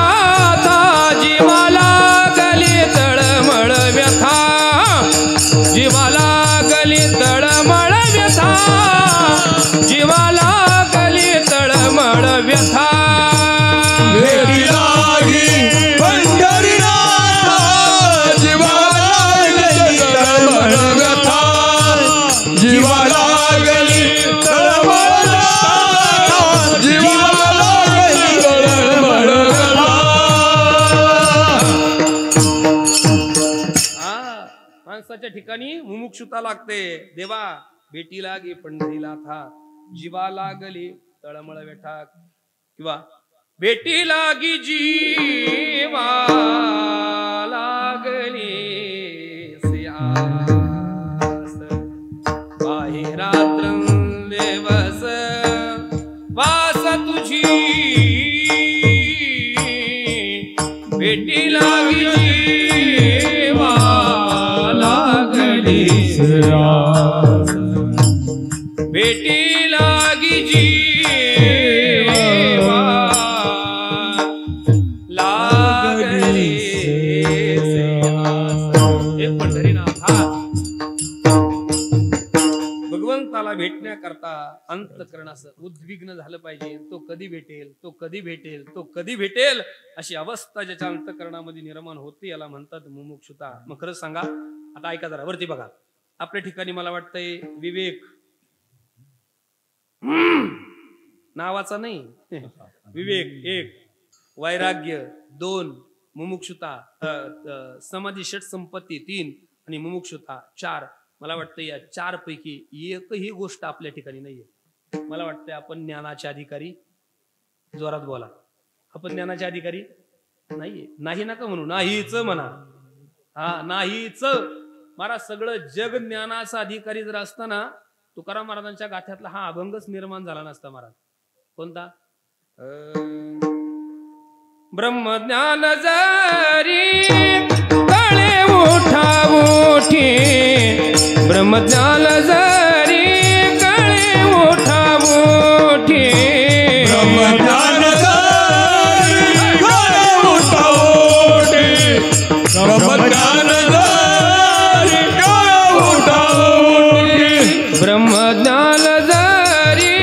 जीवाला गली तळमळ व्यथा, जीवाला गली तळमळ व्यथा, जीवाला गली तळमळ व्यथा. भेटी लागी पंढरीनाथ, जीवाला गली तळमळ व्यथा, जीवाला गली तळमळ व्यथा, जीवाला गली तळमळ व्यथा. माणसाच्या ठिकाणी मुमुक्षुता लागते. देवा भेटी लागे पंढरीला था, जीवा लागली तळमळ व्यथा, किंवा भेटी लागी जीवा लागली से आस, बाहेरात्र दिवस वास तुझी, भेटी लागी जीवा लागली से आस, भेटी लागी जीवा लागली से आस. हे पंढरीनाथा, भगवंताला भेटण्याकरता अंतःकरणाचं उद्विग्न झालं पाहिजे. तो कधी भेटेल, तो कधी भेटेल, तो कधी भेटेल, अशी अवस्था ज्याच्या अंतःकरणामध्ये निर्माण होते याला म्हणतात मुमुक्षुता. मग खरंच सांगा, आता ऐका जरा वरती बघा. आपल्या ठिकाणी मला वाटतंय विवेक नावाचा नाही, विवेक 1, वैराग्य 2, मुमुक्षुता, समाधी षट संपत्ती 3 आणि मुमुक्षुता 4. मला वाटतं या 4 पैकी एकही गोष्ट आपल्या ठिकाणी नाहीये. मला वाटतं आपण ज्ञानाचे अधिकारी, जोरात बोला, आपण ज्ञानाचे अधिकारी नाहीये. नाही नका म्हणू, नाहीच म्हणा. हा, नाहीच महाराज. सगळं जग ज्ञानाचा अधिकारी जर असताना तुकाराम महाराजांच्या गाथ्यातला हा अभंगच निर्माण झाला नसता महाराज. कोणता? ब्रह्मज्ञान जरी कळे उठा उठी, ब्रह्मज्ञान जरी कळे उठा उठी, ब्रह्मज्ञान जरी कळे उठा उठी, ब्रह्मज्ञान जरी कळे उठा उठी, ब्रह्मज्ञान जरी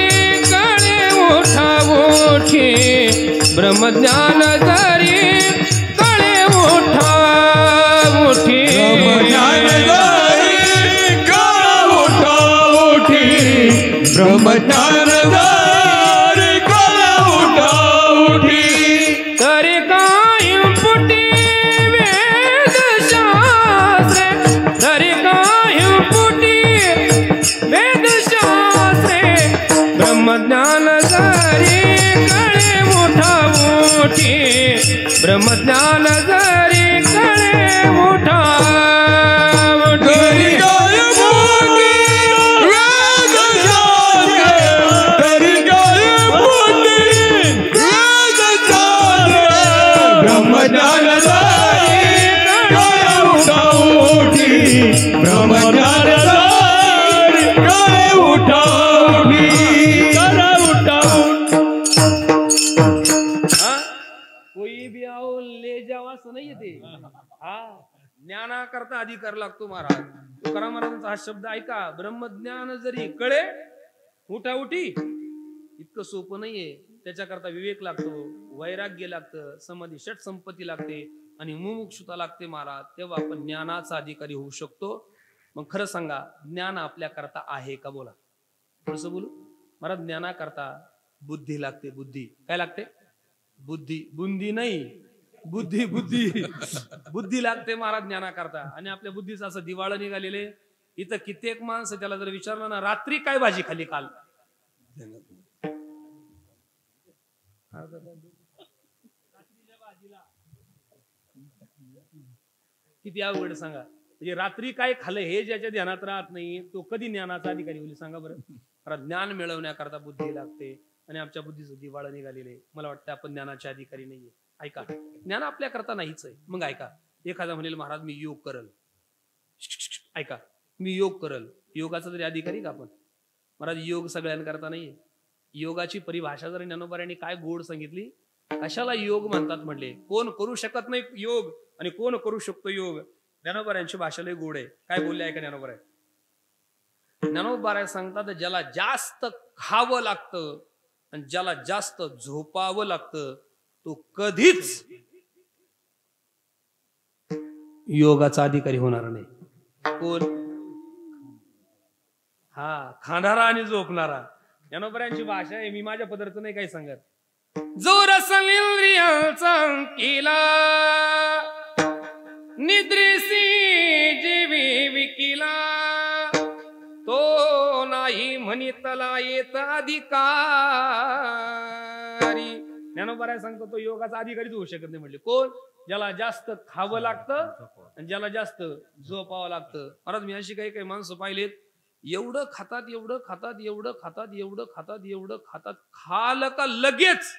कळे उठा उठी, ब्रह्मज्ञान जरी कळे उठा उठी, ब्रह्मज्ञान जरी कळे उठा उठी, ब्रह्मज्ञान जरी कळे उठा उठी, तरी काय पुटी वेदशास्त्रे, तरी काय पुटी वेदशास्त्रे, ब्रह्मज्ञान जरी कळे उठा उठी, ब्रह्मज्ञान जरी कळे उठा उठी. तरी काय पुटी वेदशास्त्रे, तरी काय पुटी वेदशास्त्रे, ब्रह्मज्ञान जरी कळे उठा उठी, ब्रह्मज्ञान जरी कळे उठा उठी, कळे उठा उठी. हा? कोई भी आओ ले जाओ असं नाही ते. हा, ज्ञानाकरता अधिकार लागतो महाराज. तुकाराम महाराजांचा हा शब्द ऐका, ब्रह्मज्ञान जरी कळे उठाउठी इतकं सोपं नाहीये. त्याच्याकरता विवेक लागतो, वैराग्य लागतं, समाधी षट संपत्ती लागते आणि मुमुक्षुता लागते महाराज. तेव्हा आपण ज्ञानाचा अधिकारी होऊ शकतो. मग खरं सांगा, ज्ञान आपल्या करता आहे का? बोला थोडस बोलू महाराज. ज्ञानाकरता बुद्धी लागते. बुद्धी काय लागते? बुद्धी. बुंदी नाही, बुद्धी. बुद्धी बुद्धी लागते महाराज ज्ञानाकरता. आणि आपल्या बुद्धीचं असं दिवाळं निघालेले. इथं कित्येक माणसं त्याला जर विचारलं ना, रात्री काय भाजी खाली काल, किती अवघड सांगा. म्हणजे रात्री काय खाल्लं हे ज्याच्या ध्यानात राहत नाही तो कधी ज्ञानाचा अधिकारी होईल सांगा बरं. ज्ञान मिळवण्याकरता बुद्धी लागते आणि आमच्या बुद्धीचं दिवाळं निघालेले. मला वाटतं आपण ज्ञानाचे अधिकारी नाहीये. ऐका, ज्ञान आपल्या करता नाहीच आहे. मग ऐका, एखादा म्हणेल महाराज मी योग करल. ऐका, मी योग करल. योगाचा तरी अधिकारी का आपण? महाराज योग सगळ्यांकरता नाहीये. योगाची परिभाषा जर ज्ञानोबाऱ्यांनी काय गोड सांगितली. कशाला योग म्हणतात म्हणले? कोण करू शकत नाही योग आणि कोण करू शकतो योग. ज्ञानोबाऱ्यांची भाषा लय गोड आहे. काय बोलले ऐका ज्ञानोबाऱ्या. ज्ञानोबाऱ्या सांगतात ज्याला जास्त खावं लागतं आणि ज्याला जास्त झोपावं लागतं तो कधीच योगाचा अधिकारी होणार नाही. कोण? हा, खाणारा आणि झोपणारा. ज्ञानोबाऱ्यांची भाषा आहे. मी माझ्या पदार्थ नाही काही सांगत. जो रसल इंद्रियांचा केला निद्रेसी जीवी विकिला तो नाही म्हणितला येत अधिकारी. ज्ञानोबाऱ्या सांगतो तो योगाचा अधिकारीच होऊ शकत नाही म्हणले. कोण? ज्याला जास्त खावं लागतं आणि ज्याला जास्त झोपावं लागतं. महाराज मी अशी काही काही माणसं पाहिलेत, एवढं खातात, एवढं खातात, एवढं खातात, एवढं खातात, एवढं खातात, खाल का लगेच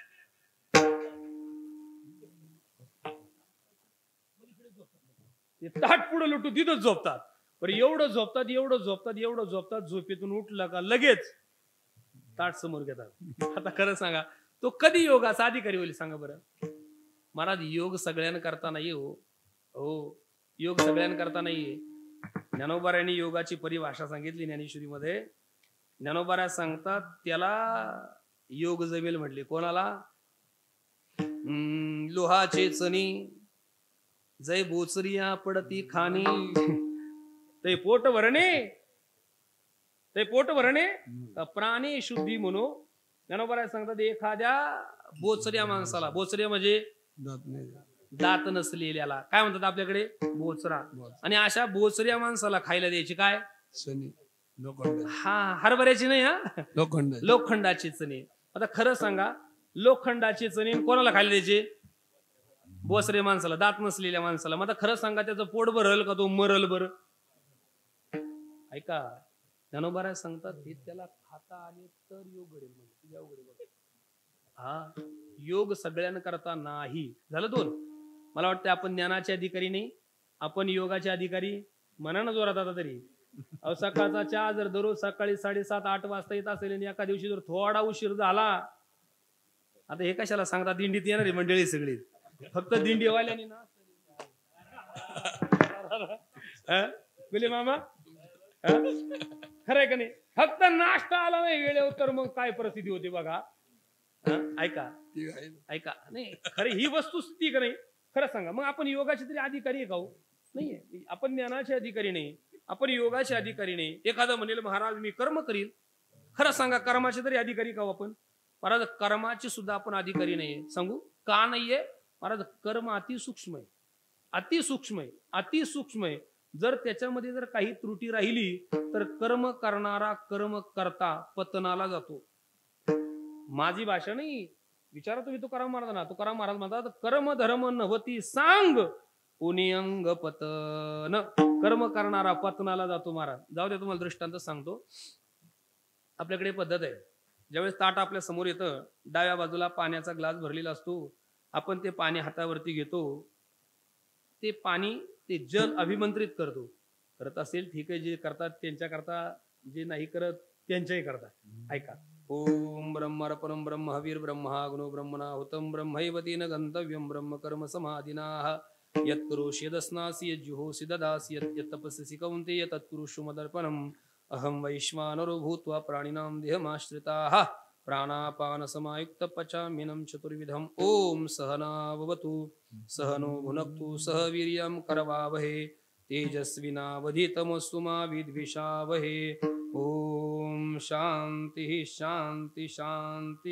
ताट पुढे लुटू तिथंच झोपतात. बरं एवढं झोपतात, एवढं झोपतात, एवढं झोपतात, झोपेतून उठलं का लगेच ताट समोर घेतात. आता खरं सांगा, तो कधी योगाचा अधिकारी होईल सांगा बरं. महाराज योग सगळ्यांकरता नाही हो, योग सगळ्यांकरता नाहीये. ज्ञानोबाऱ्यांनी योगाची परिभाषा सांगितली ज्ञानेश्वरीमध्ये. ज्ञानोबाऱ्या सांगतात त्याला योग जमेल म्हटले. कोणाला? लोहाचे चणी जय बोचरिया पडती खाणी ते पोट भरणे प्राणी शुद्धी म्हणून. ज्ञानोबाऱ्या सांगतात एखाद्या बोचऱ्या माणसाला, बोचऱ्या म्हणजे दात नसलेल्याला काय म्हणतात आपल्याकडे? बोचरा. आणि अशा बोचऱ्या माणसाला खायला द्यायची काय? हा, हरभऱ्याची नाही, हा लोखंडाची चणे. आता खरं सांगा, लोखंडाची चणे कोणाला खायला द्यायचे? बोचरे माणसाला, दात नसलेल्या माणसाला. मग आता खरं सांगा, त्याचं पोट भरल का तो मरल बरं? ऐका, ज्ञानोबाऱ्या सांगतात हे त्याला खाता आले तर योग घडेल. हा, योग सगळ्यांकरता नाही. झालं दोन. मला वाटतं आपण ज्ञानाचे अधिकारी नाही, आपण योगाचे अधिकारी. मनानं जोरात आता तरी. सकाळचा चहा जर दररोज सकाळी 7:30-8 वाजता येत असेल आणि एका दिवशी जर थोडा उशीर झाला, आता हे कशाला सांगतात? दिंडीत येणारी मंडळी सगळी, फक्त दिंडीवाल्यानी ना बोले मामा, खरंय का नाही? फक्त नाश्ता आला नाही वेळेवर तर मग काय परिस्थिती होती बघा. ऐका नाही, खरी ही वस्तुस्थिती का नाही? खरं सांगा, मग आपण योगाचे तरी अधिकारी आहे का हो? नाहीये. आपण ज्ञानाचे अधिकारी नाही, आपण योगाचे अधिकारी नाही. एखादा म्हणेल महाराज मी कर्म करील. खरं सांगा, कर्माचे तरी अधिकारी का हो आपण? महाराज कर्माचे सुद्धा आपण अधिकारी नाहीये. सांगू का नाहीये? महाराज कर्म अतिसूक्ष्म आहे, अतिसूक्ष्म आहे. जर त्याच्यामध्ये जर काही त्रुटी राहिली तर कर्म करणारा कर्म करता पतनाला जातो. माझी भाषा नाही, विचारा तुम्ही तुकाराम महाराजांना. तुकाराम महाराज म्हणतात कर्म धर्म नव्हती सांग कोणी अंग पतन. कर्म करणारा पतनाला जातो महाराज. जाऊ दे, तुम्हाला दृष्टांत सांगतो. आपल्याकडे पद्धत आहे, ज्यावेळेस ताट आपल्या समोर येतं, डाव्या बाजूला पाण्याचा ग्लास भरलेला असतो. आपण ते पाणी हातावरती घेतो, ते पाणी ते जल अभिमंत्रित करतो. करत असेल ठीक आहे, जे करतात त्यांच्या करता, जे नाही करत त्यांच्याही करता. ऐका, ओम ब्रह्म परम ब्रह्म हवीर ब्रह्मा गुणो ब्रह्मणा हुतम ब्रह्मैवतेन गंतव्यम ब्रह्म कर्म समाधिनाः यत् करोषि यदस्नासि यज्जुहोषि ददासि यत् तपस्यसि कौन्तेय तत्कुरुषु मदर्पणम् अहं वैश्वानरो भूत्वा प्राणिनां देहमाश्रिताः प्राणापान समायुक्त पचाम्यन्नं चतुर्विधम् ओम सहनाववतु सहनो भुनक्तु सह वीर्यं करवावहे तेजस्विनावधीतमस्तु मा विद्विषावहे ओम शांती शांती शांती।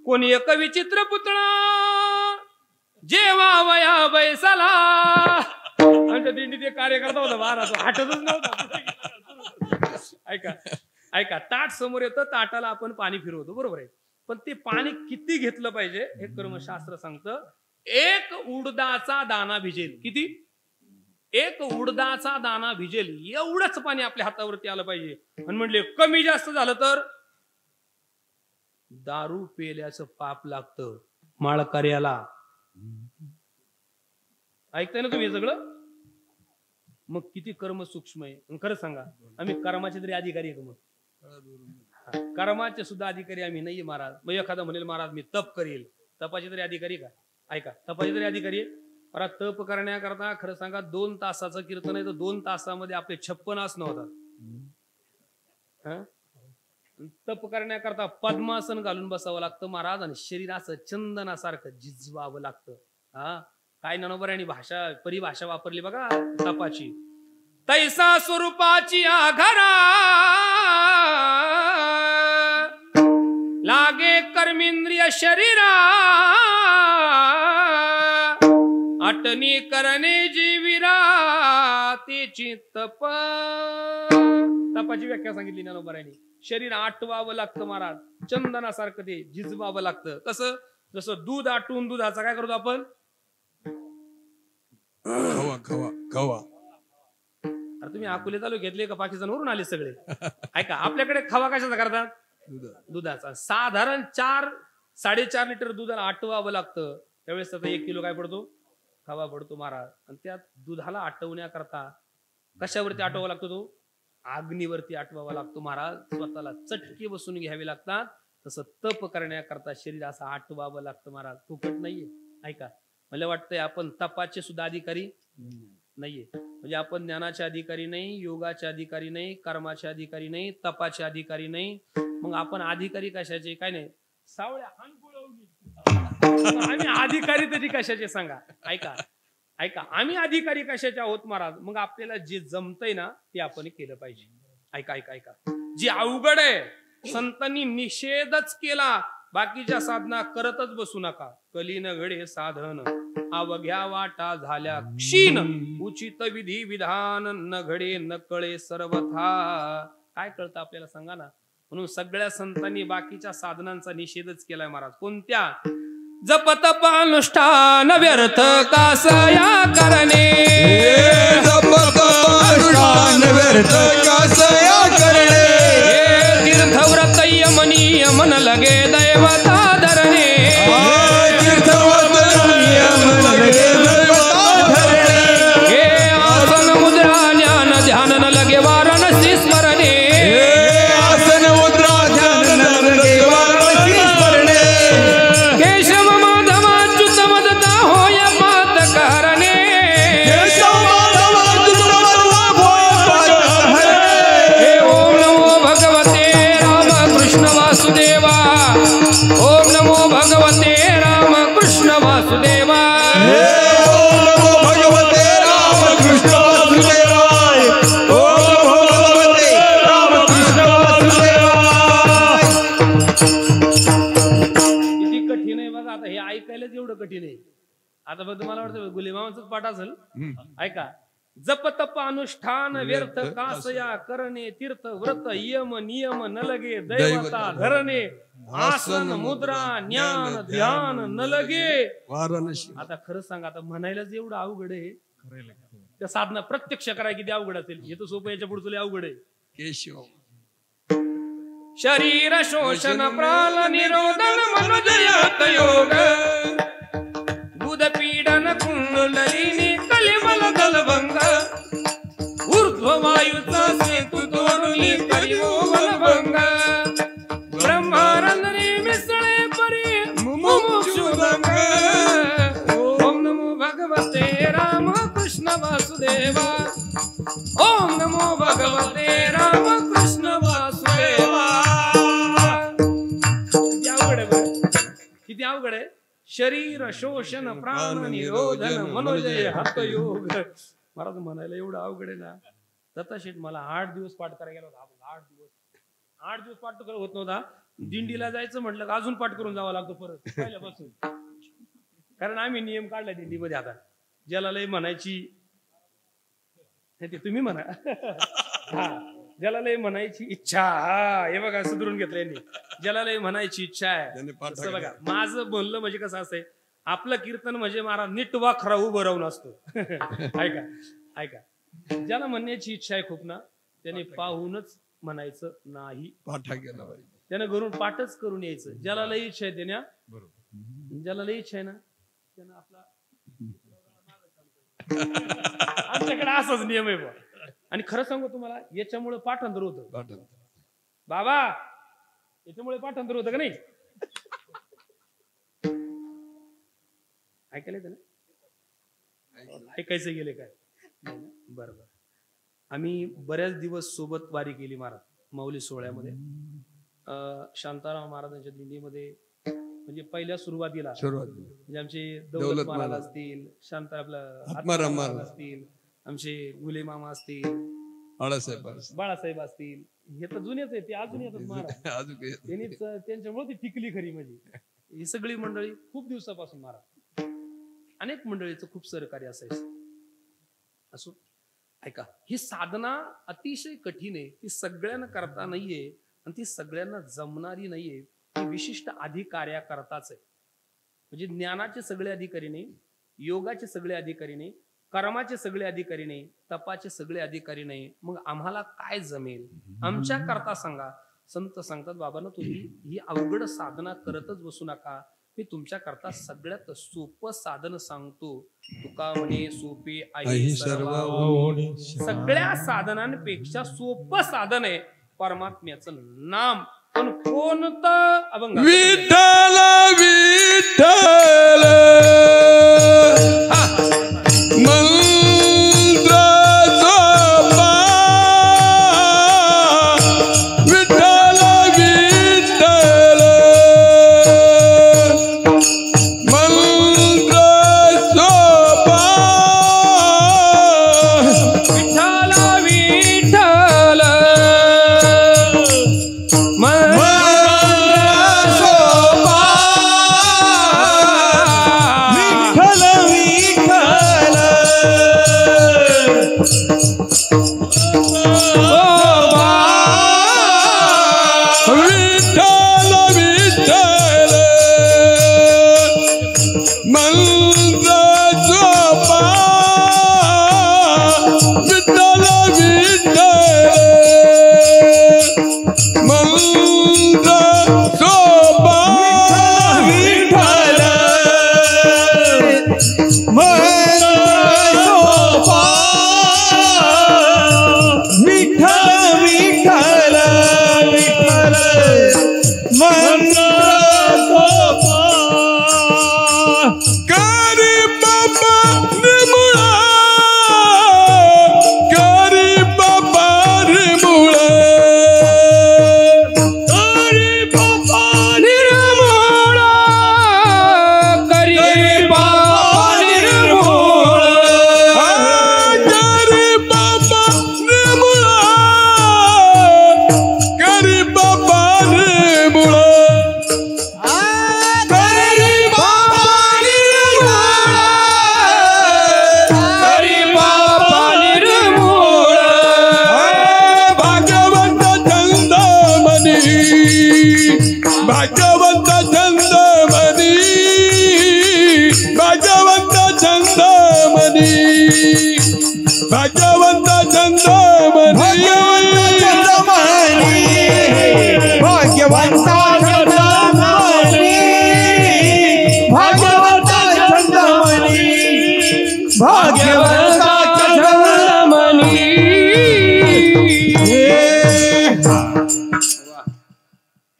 कोणी एक विचित्र पुतळा जेव्हा वया बैसला आमच्या दिंडीत एक कार्यकर्ता होता महाराज हटतच नव्हता। ऐका ऐका ताट समोर येतं ताटाला आपण पाणी फिरवतो बरोबर आहे पण ते पाणी किती घेतलं पाहिजे हे कर्मशास्त्र सांगतं। एक उडदाचा दाना भिजेल किती एक उडदाचा दाना भिजेल एवढंच पाणी आपल्या हातावरती आलं पाहिजे आणि म्हणले कमी जास्त झालं तर दारू पेल्याचं पाप लागतं माळकर्याला। ऐकताय ना तुम्ही हे सगळं मग किती कर्म सूक्ष्म आहे खरं सांगा आम्ही कर्माचे तरी अधिकारी आहे मग कर्माचे सुद्धा अधिकारी आम्ही नाहीये महाराज। मग एखादा म्हणेल महाराज मी तप करेल तपाचे तरी अधिकारी का ऐका तपाचे तरी अधिकारी आहे अरे तप करण्याकरता खरं सांगा 2 तासाचं कीर्तन आहे तर 2 तासामध्ये आपले 56 आसनं होतात। तप करण्याकरता पद्मासन घालून बसावं लागतं महाराज आणि शरीराचं चंदनासारखं झिजवावं लागतं। काय ननोबऱ्यांनी भाषा परिभाषा वापरली बघा तपाची तैसा स्वरूपाची आघारा लागे कर्मेंद्रिय शरीरा अटनी करणे जीविरा तेची तप। तपाची व्याख्या सांगितली ननोबऱ्यांनी शरीर आटवावं लागतं महाराज चंदनासारखं ते झिजवावं लागतं। कसं जसं दूध आटून दुधाचा काय करतो आपण खवा खवा खवा। अरे तुम्ही अकोले तालुक्यातले का पाकिस्तानवरून आले सगळे ऐका आपल्याकडे खवा कशाचा करतात दुधाचा साधारण 4-4.5 लिटर दुधाला आटवावं लागतं त्यावेळेस त्याचा 1 किलो काय पडतो खवा पडतो महाराज। आणि त्या दुधाला आटवण्याकरता कशावरती आटवावा लागतो तो अग्नीवरती आटवावा लागतो महाराज। स्वतःला चटके बसून घ्यावे लागतात तसं तप करण्याकरता शरीर असं आटवावं लागतं महाराज फुकट नाहीये। ऐका मला वाटतंय आपण तपाचे सुद्धा अधिकारी नाहीये म्हणजे आपण ज्ञानाचे अधिकारी नाही योगाचे अधिकारी नाही कर्माचे अधिकारी नाही तपाचे अधिकारी नाही मग आपण अधिकारी कशाचे काय नाही सावळ्या आम्ही अधिकारी तरी कशाचे सांगा। ऐका ऐका आम्ही अधिकारी कशाचे आहोत महाराज मग आपल्याला जे जमतंय ना ते आपण केलं पाहिजे। ऐका ऐका ऐका जी अवघड आहे संतांनी निषेधच केला बाकीच्या साधना करतच बसू नका कलीन घडे साधन अवघ्या वाटा झाल्या क्षीण उचित विधी विधान न घडे न कळे सर्वथा। काय कळतं आपल्याला सांगा ना म्हणून सगळ्या संतांनी बाकीच्या साधनांचा निषेधच केलाय महाराज। कोणत्या जप तप अनुष्ठान व्यर्थ कासया करणे जप तप अनुष्ठान व्यर्थ कासया करणे तीर्थव्रत यम नियम न लगे दैवता धरणे तीर्थव्रत नियम न लगे दैवता धरणे आसन मुद्रा ज्ञान ध्यान न लगे वाराणसी स्मरणे आसन मुद्रा ध्यान न लगे वाराणसी स्मरणे केशव माधव अच्युत मदता होय पात करणे केशव माधव अच्युत मदता होय पात करणे ओम नमो भगवते राम कृष्ण वासुदेवा ओम नमो भगवते राम कृष्ण वासुदेवा ओम नमो भगवते राम कृष्ण वासुदेवाय ओम नमो भगवते राम कृष्ण वासुदेवाय। किती कठीण आहे बघा आता हे ऐकायलाच एवढं कठीण आहे। आता फक्त मला वाटतं गुलेमामांचंच पाठ असेल। ऐका जप तप अनुष्ठान व्यर्थ कासया करणे तीर्थ व्रत यम नियम न लगे दैवता धरणे आसन मुद्रा ज्ञान ध्यान न लगे वाराणसी। आता खरं सांगा आता म्हणायलाच एवढं अवघड आहे त्या साधना प्रत्यक्ष करायला किती अवघड असेल हे तर सोपं याच्या पुढचं लय अवघड आहे। केशव शरीर शोषण प्राण निरोधन मनोजयात योग बुध पीडन कुंडलिनी कलिमल दलभंग ऊर्ध्व वायूचा सेतू तोरुली करिवो बलभंग ब्रह्मारंधने मिसळे परी मुमुक्षुभंग ओम नमो भगवते राम कृष्ण वासुदेवा ओम नमो भगवते अवघड आहे. शरीर शोषण प्राण निरोधन मनोजय हतयोग. महाराज म्हणायला एवढं अवघड आहे ना. दत्ताशेठ मला 8 दिवस पाठ करायला गेला होता. 8 दिवस पाठ तर होत नव्हता. दिंडीला जायचं म्हटलं का अजून पाठ करून जावं लागतं परत पहिल्यापासून. कारण आम्ही नियम काढला दिंडीमध्ये. आता ज्याला लय म्हणायची ते तुम्ही म्हणा ज्याला लय म्हणायची इच्छा, हा हे बघा सुधरून घेतलं यांनी. ज्याला लय म्हणायची इच्छा आहे तसं बघा माझं बोललं म्हणजे कसं असतंय. आपलं कीर्तन म्हणजे महाराज नीट वाखरा उभं राहून असतो. ऐका ऐका, ज्याला म्हणण्याची इच्छा आहे खूप ना त्याने पाहूनच म्हणायचं नाही. पाठा केला पाहिजे. त्यानं घरून पाठच करून यायचं. ज्याला लय इच्छा आहे त्याने, ज्याला लय इच्छा आहे ना त्यानं आपला आमच्याकडे असाच नियम आहे बा. आणि खरं सांगू तुम्हाला याच्यामुळे पाठांतर होतं बाबा. याच्यामुळे पाठांतर होतं का नाही? ऐकायला येतं ना? ऐकायचं गेले काय? बरोबर. आम्ही बऱ्याच दिवस सोबत वारी केली महाराज माऊली सोहळ्यामध्ये. शांताराम महाराजांच्या दिंडीमध्ये म्हणजे पहिल्या सुरुवातीला म्हणजे आमचे दौलत महाराज असतील, शांत आपलं आत्माराम महाराज असतील, आमचे गुले मामा असतील, बाळासाहेब असतील. हे तर जुनेच आहे, ते अजून येतात महाराज. त्यांनीच त्यांच्यामुळे ती टिकली खरी. म्हणजे ही सगळी मंडळी खूप दिवसापासून महाराज अनेक मंडळीचं खूप सहकार्य असायचं. असो ऐका, ही साधना अतिशय कठीण आहे. ती सगळ्यांना करता नाहीये आणि ती सगळ्यांना जमणारी नाहीये. ती विशिष्ट अधिकार्या करताच आहे. म्हणजे ज्ञानाचे सगळे अधिकारी नाही, योगाचे सगळे अधिकारी नाही, कर्माचे सगळे अधिकारी नाही, तपाचे सगळे अधिकारी नाही. मग आम्हाला काय जमेल? आमच्या करता सांगा. संत सांगतात बाबांनो तुम्ही ही अवघड साधना करतच बसू नका. मी तुमच्या करता सगळ्यात सोपं साधन सांगतो. तुका म्हणे सोपे आहे सर्व. सगळ्या साधनांपेक्षा सोपं साधन आहे परमात्म्याचं नाम. पण कोणतं अभंग? विठ्ठल विठ्ठल मंत्र सोपा. विठ्ठल विठ्ठल मंत्र सोपा. विठ्ठल विठ्ठल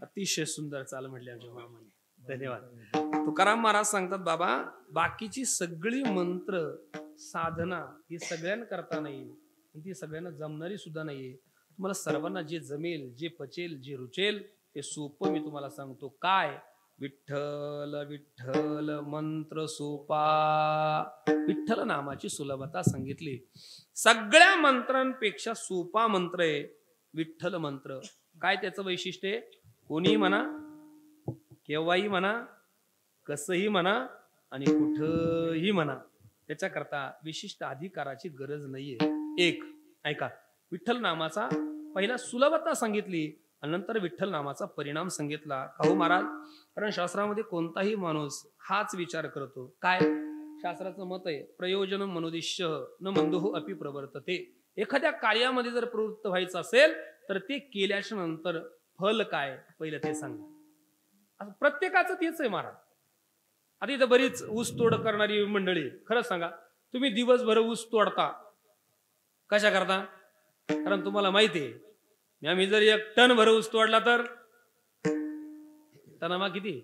अतिशय सुंदर चाल म्हटले आमच्या मामाने. धन्यवाद. तुकाराम महाराज सांगतात बाबा बाकीची सगळी मंत्र साधना ही सगळ्यांना करता नाही, ती सगळ्यांना जमणारी सुद्धा नाहीये. तुम्हाला सर्वांना जे जमेल, जे पचेल, जे रुचेल ते सोपं मी तुम्हाला सांगतो. काय? विठ्ठल विठ्ठल मंत्र सोपा. विठ्ठल नामाची सुलभता सांगितली. सगळ्या मंत्रांपेक्षा सोपा मंत्र आहे विठ्ठल मंत्र. काय त्याचं वैशिष्ट्य आहे? कोणी म्हणा, केव्हाही म्हणा, कसंही म्हणा आणि कुठंही म्हणा, त्याच्याकरता विशिष्ट अधिकाराची गरज नाहीये. एक ऐका, विठ्ठल नामाचा पहिला सुलभता सांगितली आणि नंतर विठ्ठल नामाचा परिणाम सांगितला. काहू महाराज, कारण शास्त्रामध्ये कोणताही माणूस हाच विचार करतो. काय शास्त्राचं मत आहे? प्रयोजन मनोदिश्य न मंदोह अपि प्रवर्तते. एखाद्या कार्यामध्ये जर प्रवृत्त व्हायचं असेल तर ते केल्याच्या नंतर फल काय पहिलं ते सांगा. प्रत्येकाचं तेच आहे महाराज. आता इथं बरीच ऊस तोड करणारी मंडळी, खरंच सांगा, तुम्ही दिवसभर ऊस तोडता कशा करता? कारण तुम्हाला माहिती आहे आम्ही जर 1 टन भर ऊस तोडला तर टनामा किती?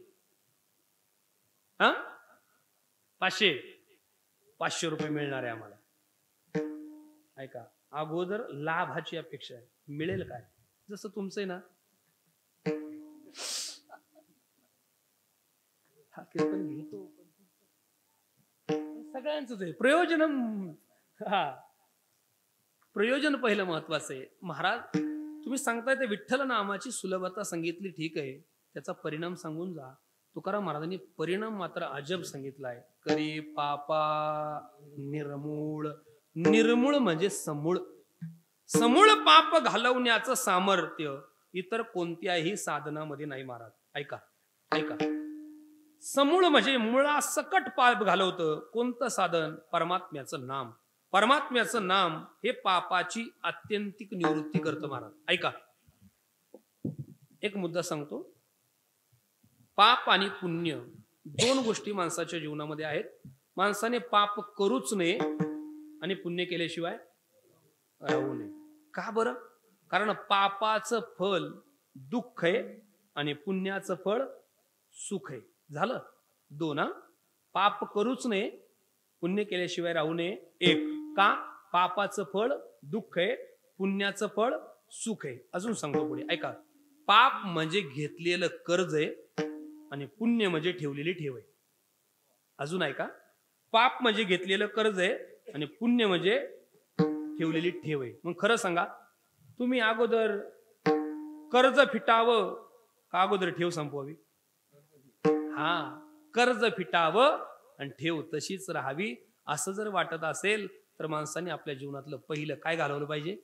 500 रुपये मिळणार आहे आम्हाला. ऐका, अगोदर लाभाची अपेक्षा आहे. मिळेल काय? जसं तुमचं आहे ना, हा कीर्तन घेतो सगळ्यांचंच आहे. प्रयोजन, हा प्रयोजन पहिलं महत्वाचं आहे. महाराज तुम्ही सांगताय ते विठ्ठल नामाची सुलभता सांगितली, ठीक आहे, त्याचा परिणाम सांगून जा. तुकाराम महाराजांनी परिणाम मात्र अजब सांगितलाय. करी पापा निर्मूळ. निर्मूळ म्हणजे समूळ. समूळ पाप घालवण्याचं सामर्थ्य इतर कोणत्याही साधनामध्ये नाही महाराज. ऐका ऐका, समूळ म्हणजे मुळासकट पाप घालवतं कोणतं साधन? परमात्म्याचं नाम. परमात्म्याचं नाम हे पापाची आत्यंतिक निवृत्ती करतं महाराज. ऐका, एक मुद्दा सांगतो. पाप आणि पुण्य 2 गोष्टी माणसाच्या जीवनामध्ये आहेत. माणसाने पाप करूच नये आणि पुण्य केल्याशिवाय राहू नये. का बरं? कारण पापाचं फल दुःख आहे आणि पुण्याचं फळ सुख आहे. झालं 2. पाप करूच नये, पुण्य केल्याशिवाय राहू नये. 1. का? पापाचं फळ दुःख आहे, पुण्याचं फळ सुख आहे. अजून सांगतो पुढे, ऐका. पाप म्हणजे घेतलेलं कर्ज आहे आणि पुण्य म्हणजे ठेवलेली ठेव आहे. अजून ऐका, पाप म्हणजे घेतलेलं कर्ज आहे आणि पुण्य म्हणजे ठेवलेली ठेव आहे. मग खरं सांगा, तुम्ही अगोदर कर्ज फिटावं का अगोदर ठेव संपवावी? कर्ज फिटावं आणि ठेव तशीच राहावी असं जर वाटत असेल तर माणसाने आपल्या जीवनातलं पहिलं काय घालवलं पाहिजे?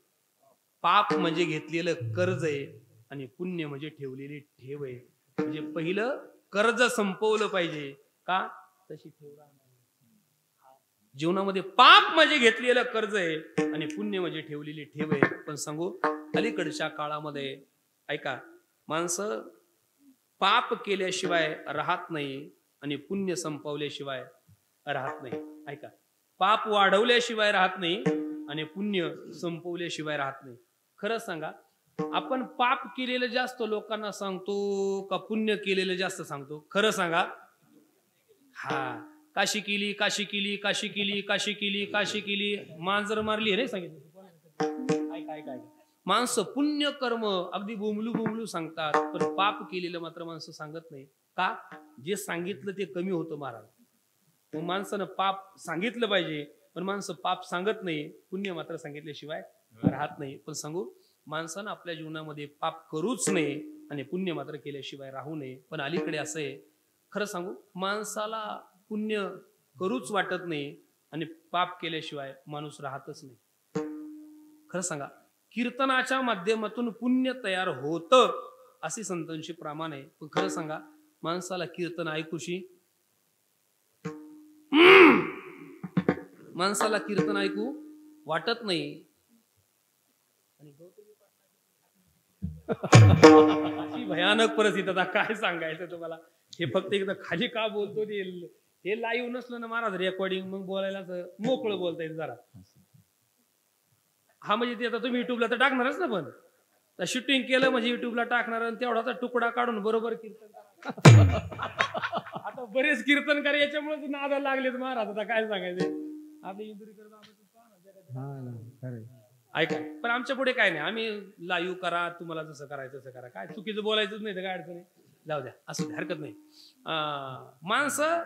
पाप म्हणजे घेतलेलं कर्ज आहे आणि पुण्य म्हणजे ठेवलेली ठेव आहे. म्हणजे पहिलं कर्ज संपवलं पाहिजे. का? तशी ठेव जीवनामध्ये पाप म्हणजे घेतलेलं कर्ज आहे आणि पुण्य म्हणजे ठेवलेली ठेव आहे. पण सांगू, अलीकडच्या काळामध्ये ऐका, माणसं पाप केल्याशिवाय राहत नाही आणि पुण्य संपवल्याशिवाय राहत नाही. ऐका, पाप वाढवल्याशिवाय राहत नाही आणि पुण्य संपवल्याशिवाय राहत नाही. खरं सांगा, आपण पाप केलेलं जास्त लोकांना सांगतो का पुण्य केलेलं जास्त सांगतो? खरं सांगा. काशी केली, काशी केली, काशी केली, काशी केली, काशी केली, मांजर मारली, हे सांगितलं. ऐका ऐका, माणसं पुण्य कर्म अगदी बोमलू बोमलू सांगतात, पण पाप केलेलं मात्र माणसं सांगत नाही. का? जे सांगितलं ते कमी होतं महाराज. मग माणसानं पाप सांगितलं पाहिजे, पण माणसं पाप सांगत नाही, पुण्य मात्र सांगितल्याशिवाय राहत नाही. पण सांगू, माणसानं आपल्या जीवनामध्ये पाप करूच नये आणि पुण्य मात्र केल्याशिवाय राहू नये. पण अलीकडे असं आहे, खरं सांगू, माणसाला पुण्य करूच वाटत नाही आणि पाप केल्याशिवाय माणूस राहतच नाही. खरं सांगा, कीर्तनाच्या माध्यमातून पुण्य तयार होतं अशी संतांची प्रमाण आहे. पण खरं सांगा, माणसाला कीर्तन ऐकूशी, माणसाला कीर्तन ऐकू वाटत नाही. अशी भयानक परिस्थिती. आता काय सांगायचं तुम्हाला, हे फक्त एकदा खाली का बोलतो ते, हे लाईव्ह नसलं ना महाराज रेकॉर्डिंग, मग बोलायला मोकळं बोलता येईल जरा. म्हणजे ते आता तुम्ही युट्यूबला तर टाकणारच ना, पण शूटिंग केलं म्हणजे युट्यूबला टाकणार आणि तेवढाचा तुकडा काढून बरोबर कीर्तन. आता बरेच कीर्तनकार याच्यामुळे नादाला लागलेत महाराज. आता काय सांगायचं आपले इंदुरीकर ऐका. पण आमच्या पुढे काय नाही, आम्ही लाईव्ह करा, तुम्हाला जसं करायचं तसं करा, काय चुकीचं बोलायचंच नाही तर काय अडचण आहे. जाऊ द्या, असू द्या, हरकत नाही. माणसं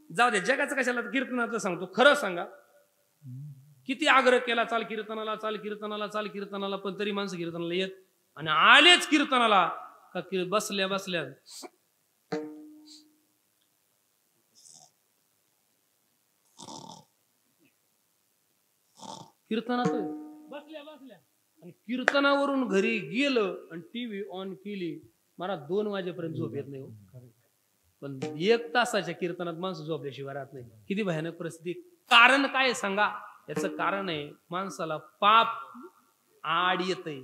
जाऊ द्या, जगाचं कशाला, कीर्तनाचं सांगतो. खरं सांगा, किती आग्रह केला, चाल कीर्तनाला, चाल कीर्तनाला, चाल कीर्तनाला, पण तरी माणसं कीर्तनाला येत आणि आलेच कीर्तनाला का बसल्या बसल्या कीर्तनात बसल्या बसल्या आणि कीर्तनावरून घरी गेलं आणि टीव्ही ऑन केली, मला 2 वाजेपर्यंत झोप येत नाही हो. पण 1 तासाच्या कीर्तनात माणसं झोपल्याशिवाय राहत नाही. किती भयानक परिस्थिती. कारण काय सांगा? याचं कारण आहे माणसाला पाप आड येतंय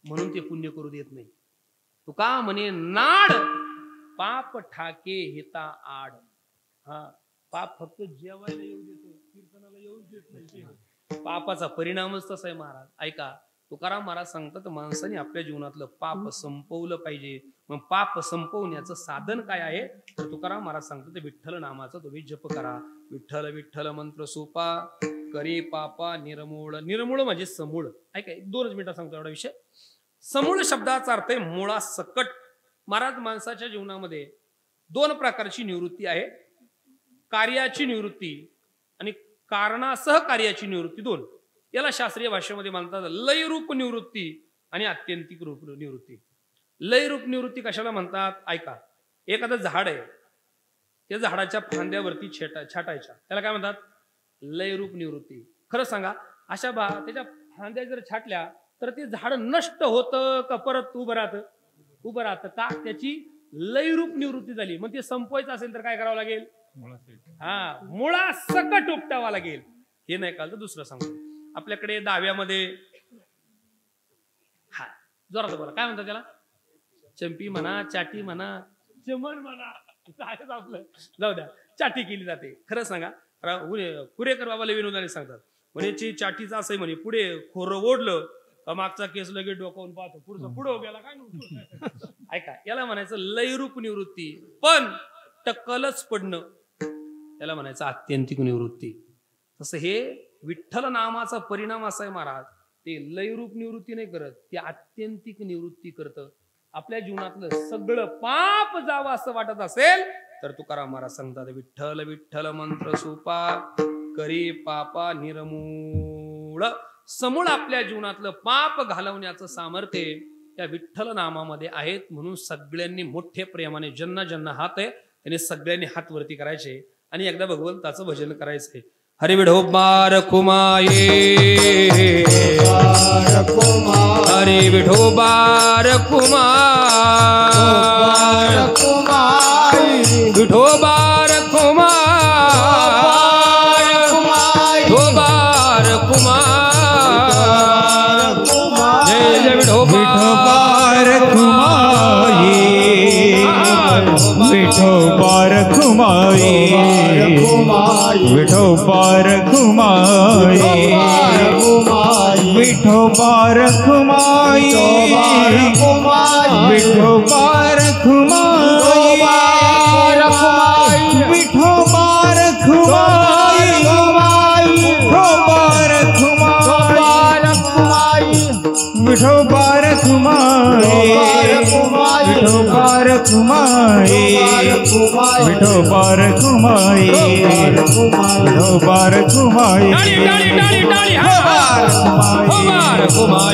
म्हणून ते पुण्य करू देत नाही. तू का म्हणे नाड पाप ठाके हिता आड. हा, पाप फक्त जेवायला येऊ देतो, कीर्तनाला येऊ देत नाही. पापाचा परिणामच तसा आहे महाराज. ऐका, तुकाराम महाराज सांगतात माणसाने आपल्या जीवनातलं पाप संपवलं पाहिजे. मग पाप संपवण्याचं साधन काय आहे? तर तुकाराम महाराज सांगतात विठ्ठल नामाचा तुम्ही जप करा. विठ्ठल विठ्ठल मंत्र सोपा, करी पापा निर्मूळ. निर्मूळ म्हणजे समूळ. ऐका, 2 मिनिटं सांगतो एवढा विषय. समूळ शब्दाचा अर्थ आहे मुळा सकट. महाराज माणसाच्या जीवनामध्ये 2 प्रकारची निवृत्ती आहे. कार्याची निवृत्ती आणि कारणासह कार्याची निवृत्ती. 2 याला शास्त्रीय भाषेमध्ये म्हणतात लयरूप निवृत्ती आणि आत्यंतिक रूप निवृत्ती. लयरूप निवृत्ती कशाला म्हणतात? ऐका, एखादं झाड आहे, त्या झाडाच्या फांद्यावरती छाटायच्या, त्याला काय म्हणतात? लयरूप निवृत्ती. खरं सांगा, अशा त्याच्या फांद्या जर छाटल्या तर ते झाड नष्ट होतं का परत उभं राहतं? उभं राहतं. का? त्याची लयरूप निवृत्ती झाली. मग ते संपवायचं असेल तर काय करावं लागेल? हा, मुळा सकट उपटावा लागेल. हे नाही काल तर दुसरं सांगतो. आपल्याकडे दाव्यामध्ये, हा जोरात बोला, काय म्हणतात त्याला? चंपी म्हणा, चाटी म्हणा, चमन म्हणा, आपलं जाऊ द्या, चाटी केली जाते. खरं सांगा, कुरेकर बाबाला विनोदाने सांगतात म्हणे चाटीचं असं म्हणे, पुढे खोरं ओढलं का मागचा केस लगेच डोकावून पाहतो, पुढचा पुढं गेला काय नव्हतं. ऐका, याला म्हणायचं लयरूप निवृत्ती. पण टक्कलच पडणं याला म्हणायचं आत्यंतिक निवृत्ती. तसं हे विठ्ठल नामाचा परिणाम असा आहे महाराज, ते लयरूप निवृत्ती नाही करत, ते आत्यंतिक निवृत्ती करतं. आपल्या जीवनातलं सगळं पाप जावं असं वाटत असेल तर तुकाराम महाराज सांगतात विठ्ठल विठ्ठल मंत्र सोपा, करी पापा निर्मूळ. समूळ आपल्या जीवनातलं पाप घालवण्याचं सामर्थ्य त्या विठ्ठल नामामध्ये आहेत. म्हणून सगळ्यांनी मोठ्या प्रेमाने, ज्यांना ज्यांना हात आहे त्यांनी सगळ्यांनी हात वरती करायचे आणि एकदा भगवंताचं भजन करायचंय. हरि विठोबार कुमाये, हरि विठोबार कुमार, विठोबार कुमार, विठोबार कुमार, जय जय विठोबार कुमाये, विठोबार कुमाये, विठोबार कुमाये, विठोबार कुमाये, विठोबार कुमाये, विठोबार कुमाये, विठोबार कुमाये, विठोबार कुमाये, विठोबार कुमाये, विठोबार कुमाये, विठोबार कुमाये, होबार कुमाये, होबार कुमाये,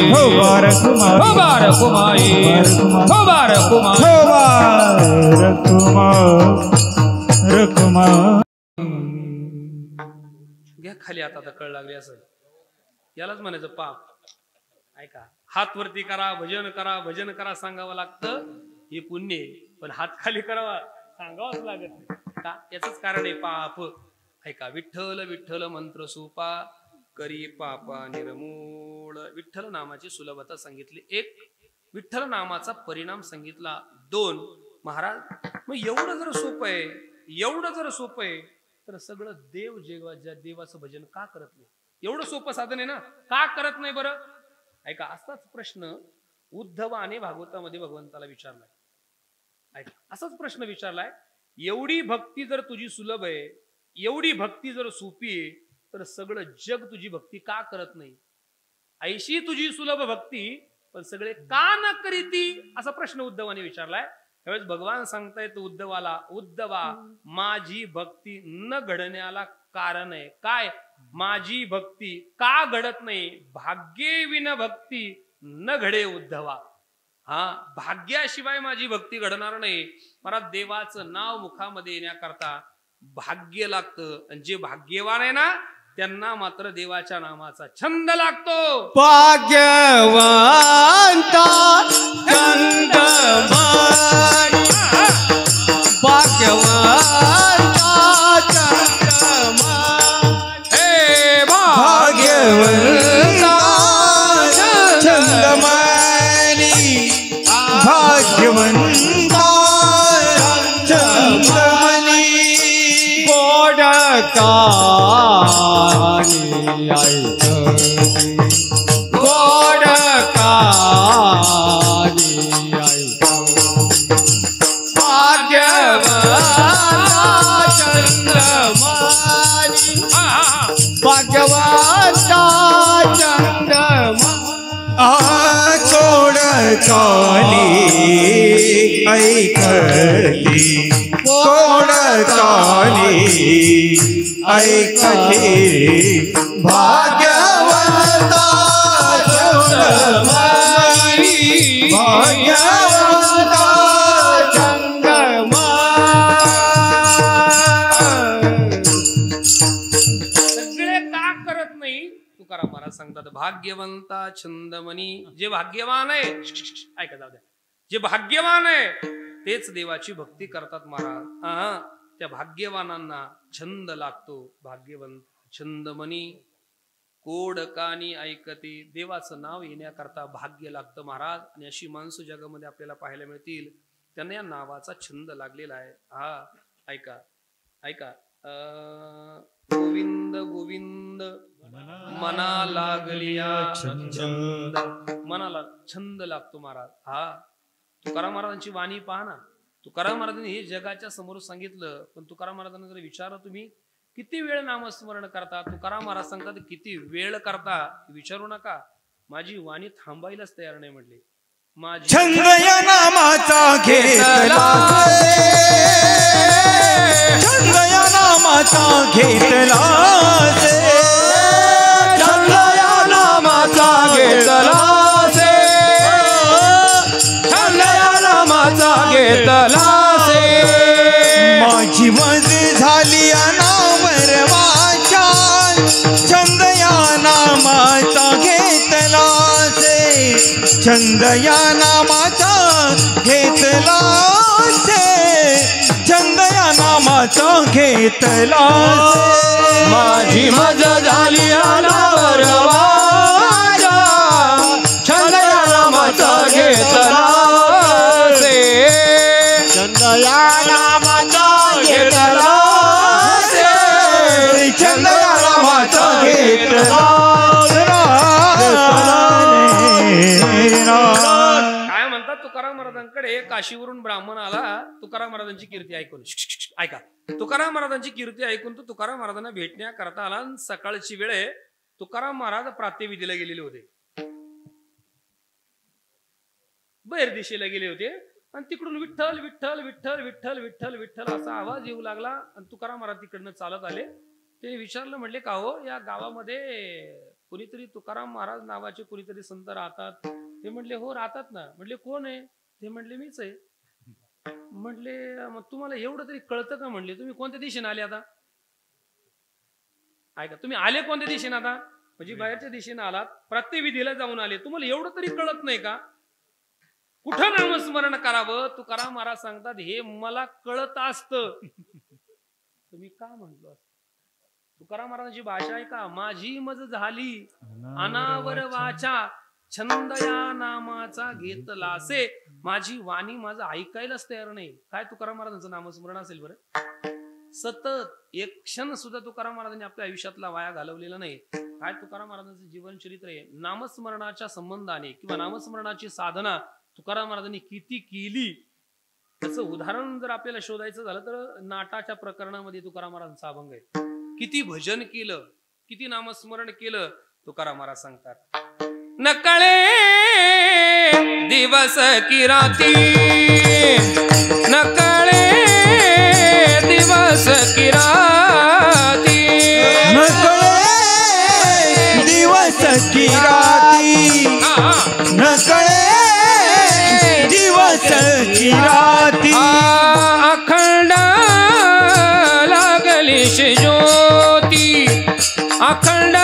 होबार कुमाये, होबार कुमाये, होबार कुमाये. घ्या खाली आता कळ लागली असं, यालाच म्हणायचं पाप. ऐका, हात वरती करा, भजन करा, भजन करा सांगावं लागतं, हे पुण्य. पण हात खाली करावा सांगावंच लागत नाही. का? याच कारण आहे पाप. ऐका, विठ्ठल विठ्ठल मंत्र सोपा, करी पापा निर्मूळ. विठ्ठल नामाची सुलभता सांगितली 1, विठ्ठल नामाचा परिणाम सांगितला 2. महाराज मग एवढं जर सोपं आहे, एवढं जर सोपं आहे तर सगळं देव ज्या देवाचं भजन का करत नाही? एवढं सोपं साधन आहे ना, का करत नाही बरं? ऐका, असाच प्रश्न उद्धवाने भागवतामध्ये भगवंताला विचारलाय. ऐका, असाच प्रश्न विचारलाय, एवढी भक्ती जर तुझी सुलभ आहे, एवढी भक्ती जर सोपी आहे तर सगळं जग तुझी भक्ती का करत नाही? ऐशी तुझी सुलभ भक्ती पण सगळे का न करीती? असा प्रश्न उद्धवाने विचारलाय. त्यावेळेस भगवान सांगतायत उद्धवाला, उद्धवा माझी भक्ती न घडण्याला कारण आहे काय? माझी भक्ती का घडत नाही? भाग्येविन भक्ती न घडे उद्धवा. हा, भाग्याशिवाय माझी भक्ती घडणार नाही. मला देवाचं नाव मुखामध्ये येण्याकरता भाग्य लागतं. आणि जे भाग्यवान आहे ना त्यांना मात्र देवाच्या नामाचा छंद लागतो. भाग्यवंता चंद्रमान, भाग्यवंता चंद्रमान, हे भाग्यवंता चंद्रमानी, भाग्यवंता चंद्रमानी, गोडकानी ऐकती, गोडकानी ऐकती, भाग्यवंता चंद्रमानी, भाग्यवंता चंद्रमानी, गोडकानी ऐकती, गोडकानी ऐकते, भाग्यवंता चंद्रमानी, भाग्यवंता चंद्रमानी. सगळे का करत नाही? तुकाराम महाराज सांगतात भाग्यवंता छंदमणी. जे भाग्यवान आहे, ऐका जाऊ द्या, जे भाग्यवान आहे तेच देवाची भक्ती करतात महाराज. त्या भाग्यवानांना छंद लागतो. भाग्यवंत छंदमणी, कोडकानी ऐकते. देवाचं नाव येण्याकरता भाग्य लागतं महाराज. आणि अशी माणसं जगामध्ये आपल्याला पाहायला मिळतील, त्यांना या नावाचा छंद लागलेला आहे. हा, ऐका ऐका, गोविंद गोविंद मना लागलिया छंद. मनाला छंद लागतो महाराज. हा, तुकाराम महाराजांची वाणी पहा ना. तुकाराम महाराजांनी हे जगाच्या समोर सांगितलं, पण तुकाराम महाराजांना जर विचारलं तुम्ही किती वेळ नामस्मरण करता, तुकाराम महाराज सांगतात किती वेळ करता विचारू नका, माझी वाणी थांबायलाच तयार नाही म्हटले. माझी छंद या नामाचा घेतला, छंद या नामाचा घेतला, छंद या नामाचा घेतला, छंद या नामाचा घेतला, माझी मज झाली अनावर वाचा, छंद या नामाचा घेतला, छंद या नामाचा घेतला, छंद या नामाचा घेतला, माझी मज झाली अनावर वाचा, छंद या नामाचा घेतला, छंद या नामाचा घेतला, छंद या नामाचा घेतला. काय म्हणतात तुकाराम महाराजांकडे काशीवरून ब्राह्मण आला. तुकाराम महाराजांची कीर्ती ऐकून, ऐका, तुकाराम महाराजांची कीर्ती ऐकून तो तुकाराम महाराजांना भेटण्याकरता आला. सकाळची वेळ आहे. तुकाराम महाराज प्रात्यविधीला गेलेले होते, बैर दिशेला गेले होते. आणि तिकडून विठ्ठल विठ्ठल विठ्ठल विठ्ठल विठ्ठल विठ्ठल असा आवाज येऊ लागला. आणि तुकाराम महाराज तिकडनं चालत आले. ते विचारलं, म्हणले का हो, या गावामध्ये कुणीतरी तुकाराम महाराज नावाचे कुणीतरी संत राहतात? ते म्हणले हो राहतात ना. म्हणले कोण आहे? ते म्हणले मीच आहे. म्हणले मग तुम्हाला एवढं तरी कळतं का? म्हणले तुम्ही कोणत्या दिशेने आले आता? ऐका, तुम्ही आले कोणत्या दिशेने आता? म्हणजे बाहेरच्या दिशेने आलात, प्रात्यविधीला जाऊन आले, तुम्हाला एवढं तरी कळत नाही का कुठं नामस्मरण करावं? तुकाराम महाराज सांगतात हे मला कळत असतं, तुम्ही का म्हटलं? तुकाराम महाराजांची भाषा आहे का, माझी मज झाली अनावर वाचा, छंद या नामाचा घेतला से. माझी वाणी माझं ऐकायलाच तयार नाही. काय तुकाराम महाराजांचं नामस्मरण असेल बरं? सतत एक क्षण सुद्धा तुकाराम महाराजांनी आपल्या आयुष्यातला वाया घालवलेला नाही. काय तुकाराम महाराजांचं जीवन चरित्र आहे. नामस्मरणाच्या संबंधाने किंवा नामस्मरणाची साधना तुकाराम महाराजांनी किती केली त्याचं उदाहरण जर आपल्याला शोधायचं झालं तर नाटाच्या प्रकरणामध्ये तुकाराम महाराजांचा अभंग आहे. किती भजन केलं, किती नामस्मरण केलं, तुकाराम महाराज सांगतात, नकळे दिवस की राती नकळे दिवस की राती नकळे दिवस की राती नकळे दिवस की राती अखंड लागलीश ज्योती अखंड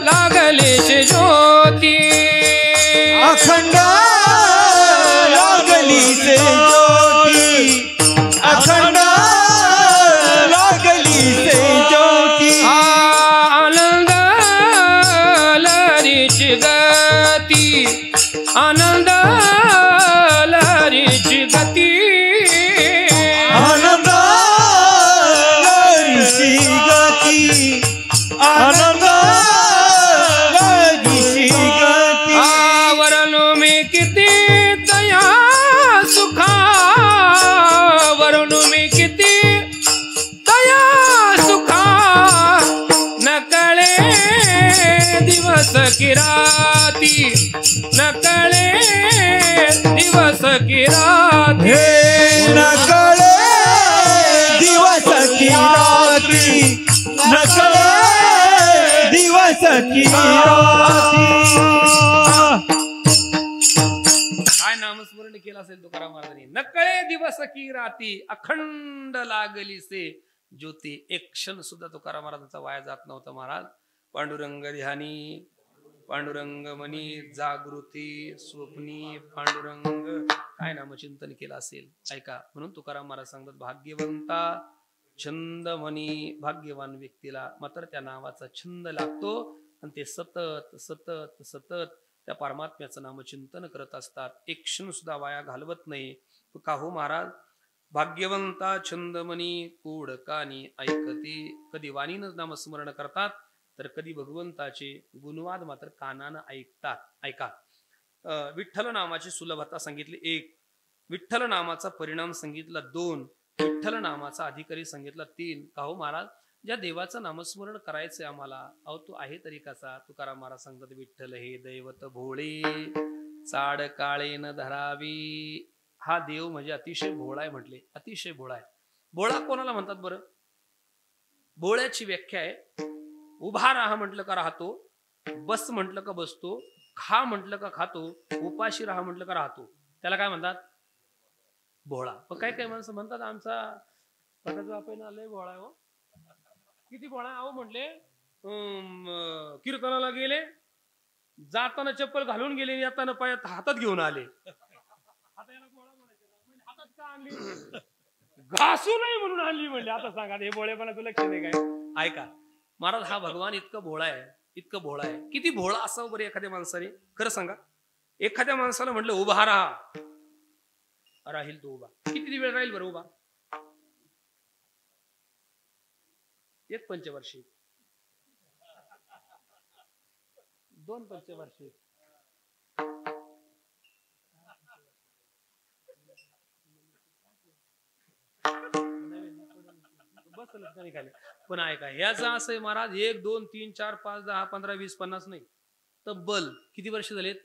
लागलीश ज्योती अखंड लागली से ज्योती अखंड लागली से ज्योती आनंद लहरीची गती आनंद लहरीची गती आनंद लहरीची गती आनंद लहरीची गती वरनु मी किती दया सुखा वरनु मी किती दया सुखा नकळे दिवस की राती नकळे दिवस की राती हे नकळे दिवस की राती नकळे दिवस की राती काय नामस्मरण केलं असेल तुकाराम महाराजांनी नकळे दिवस की राती अखंड लागली से ज्योती एक क्षण सुद्धा तुकाराम महाराजांचा वाया जात नव्हता महाराज पांडुरंग ध्यानी पांडुरंग मनी जागृती स्वप्नी पांडुरंग काय नामचिंतन केलं असेल ऐका म्हणून तुकाराम महाराज सांगतात भाग्यवंता छंद म्हणी भाग्यवान व्यक्तीला मात्र त्या नावाचा छंद लागतो आणि ते सतत सतत सतत त्या परमात्म्याचं नामचिंतन करत असतात एक क्षण सुद्धा वाया घालवत नाही का हो महाराज भाग्यवंता छंदमणी कूड कानी ऐकती कधी वाणीनं नामस्मरण करतात तर कधी भगवंताचे गुणवाद मात्र कानानं ऐकतात ऐका विठ्ठल नामाची सुलभता सांगितली एक विठ्ठल नामाचा परिणाम सांगितला दोन विठ्ठल नामाचा अधिकारी सांगितला तीन का हो महाराज ज्या देवाचं नामस्मरण करायचंय आम्हाला अहो तो आहे तरी कसा तुकाराम महाराज सांगतात विठ्ठल हे दैवत भोळे चाड काळे न धरावी हा देव म्हणजे अतिशय भोळा आहे म्हटले अतिशय भोळा आहे भोळा कोणाला म्हणतात बरं भोळ्याची व्याख्या आहे उभा राहा म्हटलं का राहतो बस म्हटलं का बसतो खा म्हटलं का खातो उपाशी राहा म्हटलं का राहतो त्याला काय म्हणतात भोळा पण काय काय माणसं म्हणतात आमचा बापायला लय भोळा आहे हो किती भोळा अहो म्हटले कीर्तनाला गेले जाताना चप्पल घालून गेले येताना पायात हातात घेऊन आले हातात का आणली घासू नाही म्हणून आणली म्हणले आता सांगा हे भोळेपणाचं लक्ष नाही काय ऐका महाराज हा भगवान इतकं भोळा आहे इतकं भोळा आहे किती भोळा असावं बरं एखाद्या माणसाने खरं सांगा एखाद्या माणसाला म्हटलं उभा राहा राहील तो उभा किती वेळ राहील बरं उभा एक पंचवर्षी दोन पंचवर्षी पण ऐका ह्याचं असं आहे महाराज 1 2 3 4 5 10 15 20 50 नाही तब्बल किती वर्ष झालेत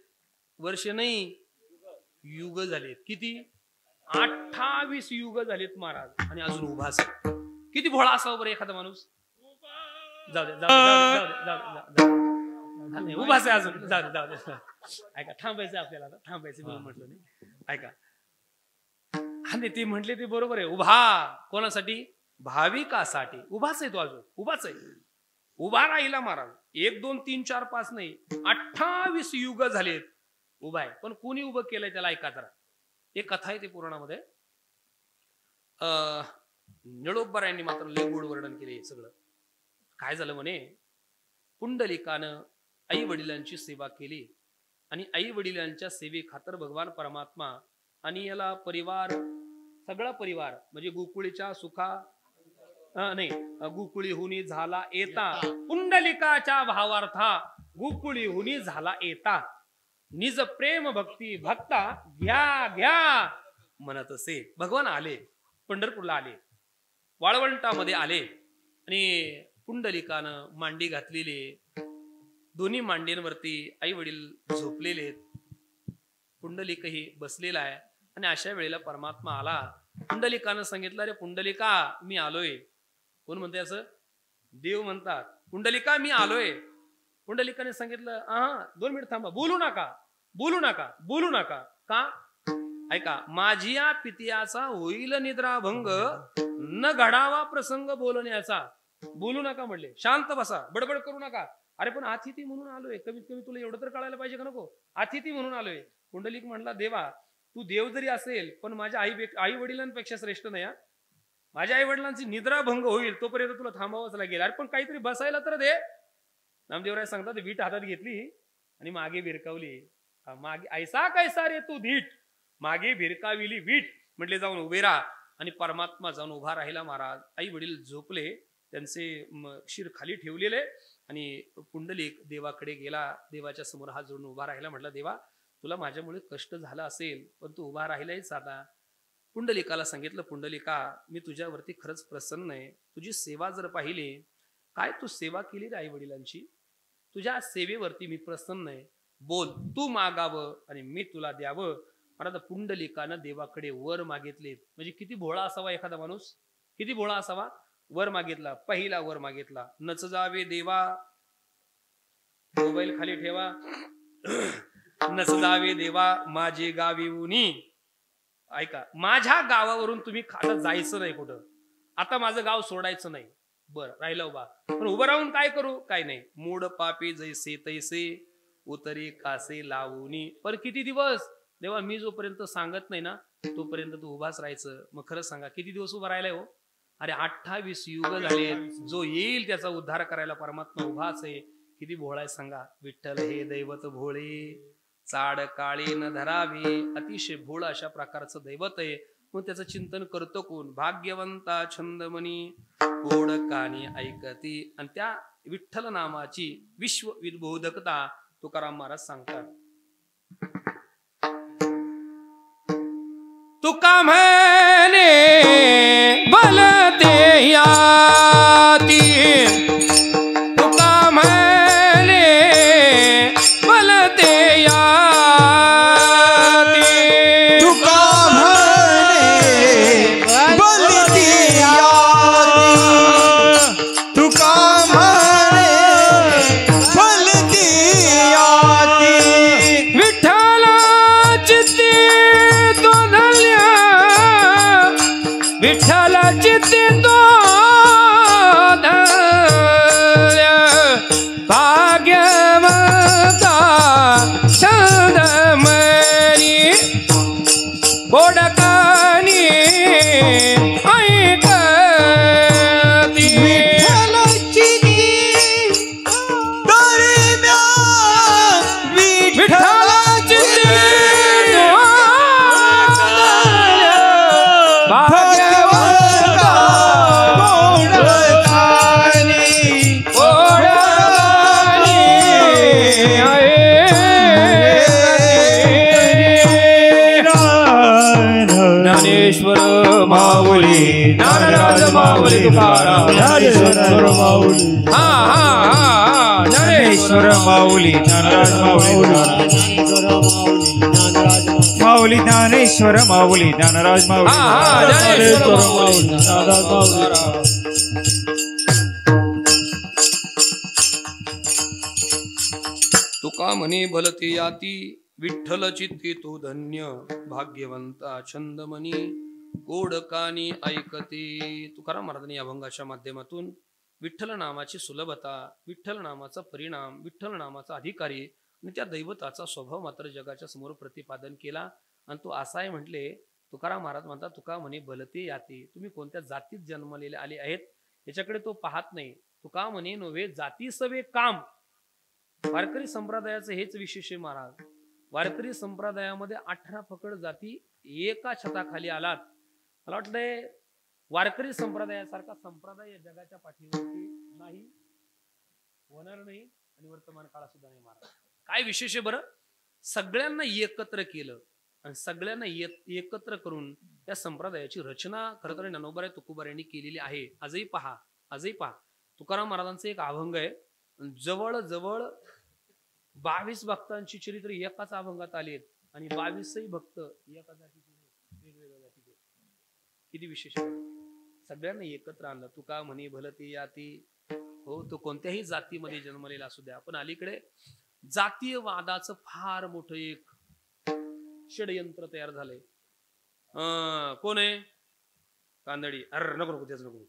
वर्ष नाही युग झालेत किती 28 युग झालेत महाराज आणि अजून उभाच किती भोळा असावं बरं एखादा माणूस जाऊ दे उभाच आहे अजून जाऊ दे ऐका थांबायचं आपल्याला आता थांबायचं म्हणून म्हटलं नाही ऐका आणि ते म्हटले ते बरोबर आहे उभा कोणासाठी भाविकासाठी उभाच आहे तो अजून उभाच आहे उभा राहिला महाराज 1 2 3 4 5 नाही 28 युग झालेत उभा आहे पण कोणी उभं केलंय त्याला ऐका जरा एक कथा आहे ते पुराणामध्ये निळोबरायांनी मात्र लय गोड वर्णन केले सगळं काय झालं म्हणे पुंडलिकानं आई वडिलांची सेवा केली आणि आई वडिलांच्या सेवेखातर भगवान परमात्मा आणि याला परिवार सगळा परिवार म्हणजे गोकुळीच्या सुखा नाही गोकुळी हुनी झाला येता पुंडलिकाच्या भावार्था गोकुळी हुनी झाला येता निज प्रेम भक्ती भक्ता घ्या घ्या म्हणत असे भगवान आले पंढरपूरला आले वाळवंटामध्ये आले आणि पुंडलिकानं मांडी घातलेली दोन्ही मांडींवरती आई वडील झोपलेले पुंडलिकही बसलेला आहे आणि अशा वेळेला परमात्मा आला. पुंडलिकानं सांगितलं, अरे पुंडलिका मी आलोय. कोण म्हणते असं? देव म्हणतात, पुंडलिका मी आलोय. पुंडलिकाने सांगितलं, 2 मिनिट थांबा, बोलू नका बोलू नका बोलू नका. का? ऐका, माझिया पितियाचा होईल निद्राभंग, न घडावा प्रसंग बोलण्याचा. बोलू नका म्हणले, शांत बसा, बडबड करू नका. अरे पण अतिथी म्हणून आलोय, कमीत कमी तुला एवढं तर कळायला पाहिजे का नको? अतिथी म्हणून आलोय. पुंडलिक म्हणला, देवा तू देव जरी असेल पण माझ्या आई वडिलांपेक्षा श्रेष्ठ नाही. माझ्या आई वडिलांची निद्राभंग होईल तोपर्यंत तुला थांबावंच लागेल. अरे पण काहीतरी बसायला तर दे. नामदेवराय सांगतात, वीट हातात घेतली आणि मागे भिरकावली. मागे ऐसा कैसा रे तू धीट, मागे भिरकाविली वीट. म्हटले जाऊन उभे राहा. आणि परमात्मा जाऊन उभा राहिला. महाराज आई वडील झोपले, त्यांचे शिर खाली ठेवलेले. आणि पुंडलिक देवाकडे गेला, देवाच्या समोर हात जोडून उभा राहिला. म्हटला, देवा तुला माझ्यामुळे कष्ट झालं असेल पण तू उभा राहिलायच आता. पुंडलिकाला सांगितलं, पुंडलिका मी तुझ्यावरती खरंच प्रसन्न आहे. तुझी सेवा जर पाहिली, काय तू सेवा केली रे आई वडिलांची, तुझ्या सेवेवरती मी प्रसन्न आहे. बोल, तू मागावं आणि मी तुला द्यावं. मला पुंडलिकानं देवाकडे वर मागितले. म्हणजे किती भोळा असावा एखादा माणूस, किती भोळा असावा. वर मागितला, पहिला वर मागितला, नच जावे देवा, मोबाईल खाली ठेवा, नच जावे देवा माझे गावी उनी. ऐका, माझ्या गावावरून तुम्ही आता जायचं नाही कुठं, आता माझं गाव सोडायचं नाही. बर राहिलं उभा, पण उभं राहून काय करू? काय नाही. मूड पापी जैसे तैसे उतरी कासे लावूनी. पण किती दिवस? देवा मी जोपर्यंत सांगत नाही ना तोपर्यंत तू उभाच राहायचं. मग खरंच सांगा किती दिवस उभा राहिलाय हो? अरे 28 युग झाले. जो येईल त्याचा उद्धार करायला परमात्मा उभाच आहे. किती भोळा आहे सांगा. विठ्ठल हे दैवत भोळे, चाड काळी न धरावे. अतिशय भोळ अशा प्रकारचं दैवत आहे. मग त्याचं चिंतन करतो कोण? भाग्यवंता छंदमणी गोड कानी ऐकती. आणि त्या विठ्ठल नामाची विश्व विदबोधकता तुकाराम महाराज सांगतात. तुका म्हणे भलते याती, तुका म्हणे भलते याती, तुका म्हणे भलते याती, तुका म्हणे भलते याती. विठ्ठलाची ती दोधल्या, विठ्ठलाची ती दोधल्या, भाग्यवंता छंदमणी गोडकानी ऐकती. विठ्ठलाची दरम्या, विठ्ठलाची भाग्यवंता गोडकानी ज्ञानेश्वर माऊली ज्ञानराज माऊली तुकाराम. ज्ञानेश्वर माऊली, ज्ञानेश्वर माऊली ज्ञानराज माऊली, ज्ञानेश्वर माऊली ज्ञानराज माऊली, ज्ञानेश्वर माऊली ज्ञानराज माऊली. तुका म्हणे भलते याती, विठ्ठल चित्ती तू धन्य, भाग्यवंता छंदमणी गोड कानी ऐकते. तुकाराम महाराजांनी या अभंगाच्या माध्यमातून विठ्ठल नामाची सुलभता, विठ्ठल नामाचा परिणाम, विठ्ठल नामाचा अधिकारी आणि त्या दैवताचा स्वभाव मात्र जगाच्या समोर प्रतिपादन केला. आणि तो असा आहे म्हटले, तुकाराम महाराज म्हणतात, तुका म्हणे भलते याती, तुम्ही कोणत्या जातीत जन्मलेले आले आहेत याच्याकडे तो पाहत नाही. तुका म्हणे नव्हे जाती सवे काम. वारकरी संप्रदायाचं हेच विशेष आहे महाराज. वारकरी संप्रदायामध्ये 18 फकड जाती एका छताखाली आलात. मला वाटतंय वारकरी संप्रदायासारखा संप्रदाय या जगाच्या पाठीवरती नाही, होणार नाही आणि वर्तमान काळात सुद्धा नाही महाराज. काय विशेष आहे बरं? सगळ्यांना एकत्र केलं आणि सगळ्यांना एकत्र करून त्या संप्रदायाची रचना खरं तर ज्ञानोबा तुकोबा यांनी केलेली आहे. आजही पहा, आजही पहा. तुकाराम महाराजांचं एक अभंग आहे, जवळ जवळ 22 भक्तांची चरित्र एकाच अभंगात आली आहेत आणि 22ही भक्त एका जातीचे. किती विशेष आहे. सगळ्यांना एकत्र आणलं. तुका म्हणे भलती याती. हो, तो कोणत्याही जातीमध्ये जन्मलेला असू द्या. पण अलीकडे जातीयवादाचं फार मोठं एक षडयंत्र तयार झालंय. कोण आहे? कांदडी. अरे नको नको तेच नको.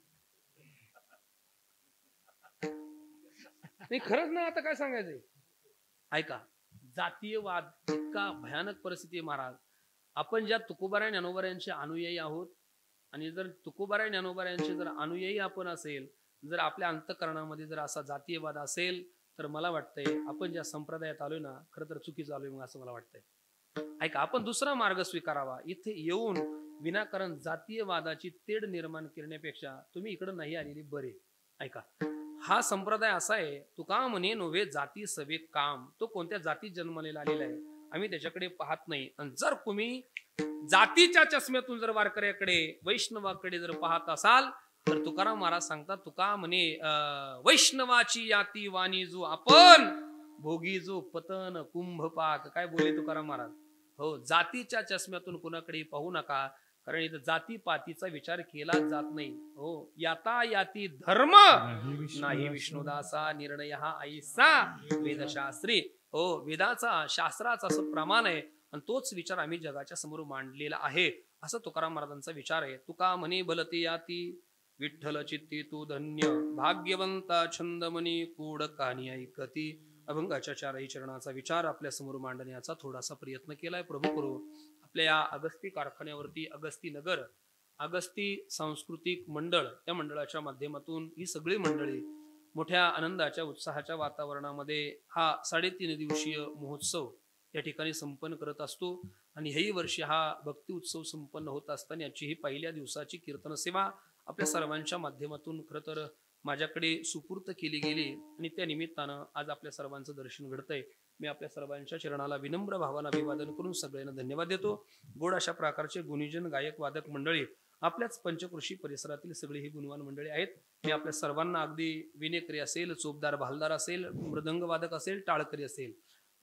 नाही खरंच ना, आता काय सांगायचंय. ऐका, जातीयवाद इतका भयानक परिस्थिती आहे महाराज. आपण ज्या तुकोबाराय ज्ञानोबारायांचे अनुयायी आहोत आणि जर तुकोबाराय ज्ञानोबारायांचे जर अनुयायी आपण असेल, जर आपल्या अंतःकरणामध्ये जर असा जातीयवाद असेल, तर मला वाटतंय आपण ज्या संप्रदायात आलोय ना, खरं तर चुकीचं आलोय मग असं मला वाटतंय. ऐका, आपण दुसरा मार्ग स्वीकारावा. इथे येऊन विनाकारण जातीयवादाची तेढ निर्माण करण्यापेक्षा तुम्ही इकडे नाही आलेली बरे. ऐका, हा संप्रदाय असा आहे, तुका म्हणे नव्हे जाती सवे काम. तो कोणत्या जातीत जन्मलेला आलेला आहे, आम्ही त्याच्याकडे पाहत नाही. आणि जर तुम्ही जातीच्या चष्म्यातून जर वारकऱ्याकडे वैष्णवाकडे जर पाहत असाल, तर तुकाराम महाराज सांगतात, तुका म्हणे वैष्णवाची याती वाणी जो आपण भोगी जो पतन कुंभपाक. काय बोलले तुकाराम महाराज. हो, जातीच्या चष्म्यातून कुणाकडे पाहू नका, कारण इथं जातीपातीचा विचार केला जात नाही. हो, याता याती धर्म नाही विष्णुदासा निर्णय हा ऐसा वेदशास्त्री. हो, वेदाचा शास्त्राचा असं प्रमाण आहे आणि तोच विचार आम्ही जगाच्या समोर मांडलेला आहे, असं तुकाराम महाराजांचा विचार आहे. तुका म्हणे भलती याती विठ्ठल चित्ती तू धन्य भाग्यवंता छंदमणी कूड कानी ऐकती. अभंगाच्या चारही चरणाचा विचार आपल्या समोर मांडण्याचा थोडासा प्रयत्न केलाय. प्रभू करू आपल्या या अगस्ती कारखान्यावरती अगस्ती नगर अगस्ती सांस्कृतिक मंडळ या मंडळाच्या माध्यमातून ही सगळी मंडळी मोठ्या आनंदाच्या उत्साहाच्या वातावरणामध्ये हा 3.5 दिवसीय महोत्सव या ठिकाणी संपन्न करत असतो. आणि हेही वर्षी हा भक्ती उत्सव संपन्न होत असताना याची ही पहिल्या दिवसाची कीर्तन सेवा आपल्या सर्वांच्या माध्यमातून खरं तर माझ्याकडे सुपूर्त केली गेली आणि त्या निमित्तानं आज आपल्या सर्वांचं दर्शन घडतंय. मी आपल्या सर्वांच्या चरणाला विनम्र भावानं अभिवादन करून सगळ्यांना धन्यवाद देतो. गोड अशा प्रकारचे गुणीजन गायक वादक मंडळी आपल्याच पंचकृषी परिसरातील सगळी ही गुणवान मंडळी आहेत. मी आपल्या सर्वांना अगदी विनेकरी असेल, चोपदार भालदार असेल, मृदंग वादक असेल, टाळकरी असेल,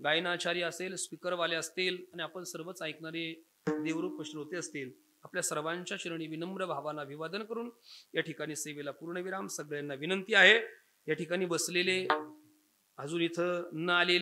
गायनाचार्य असेल, स्पीकरवाले असतील आणि आपण सर्वच ऐकणारे देवरूप श्रोते असतील, आपल्या सर्वांच्या चरणी विनम्र भावानं अभिवादन करून या ठिकाणी सेवेला पूर्णविराम. सगळ्यांना विनंती आहे, या ठिकाणी बसलेले अजून इथं न आलेले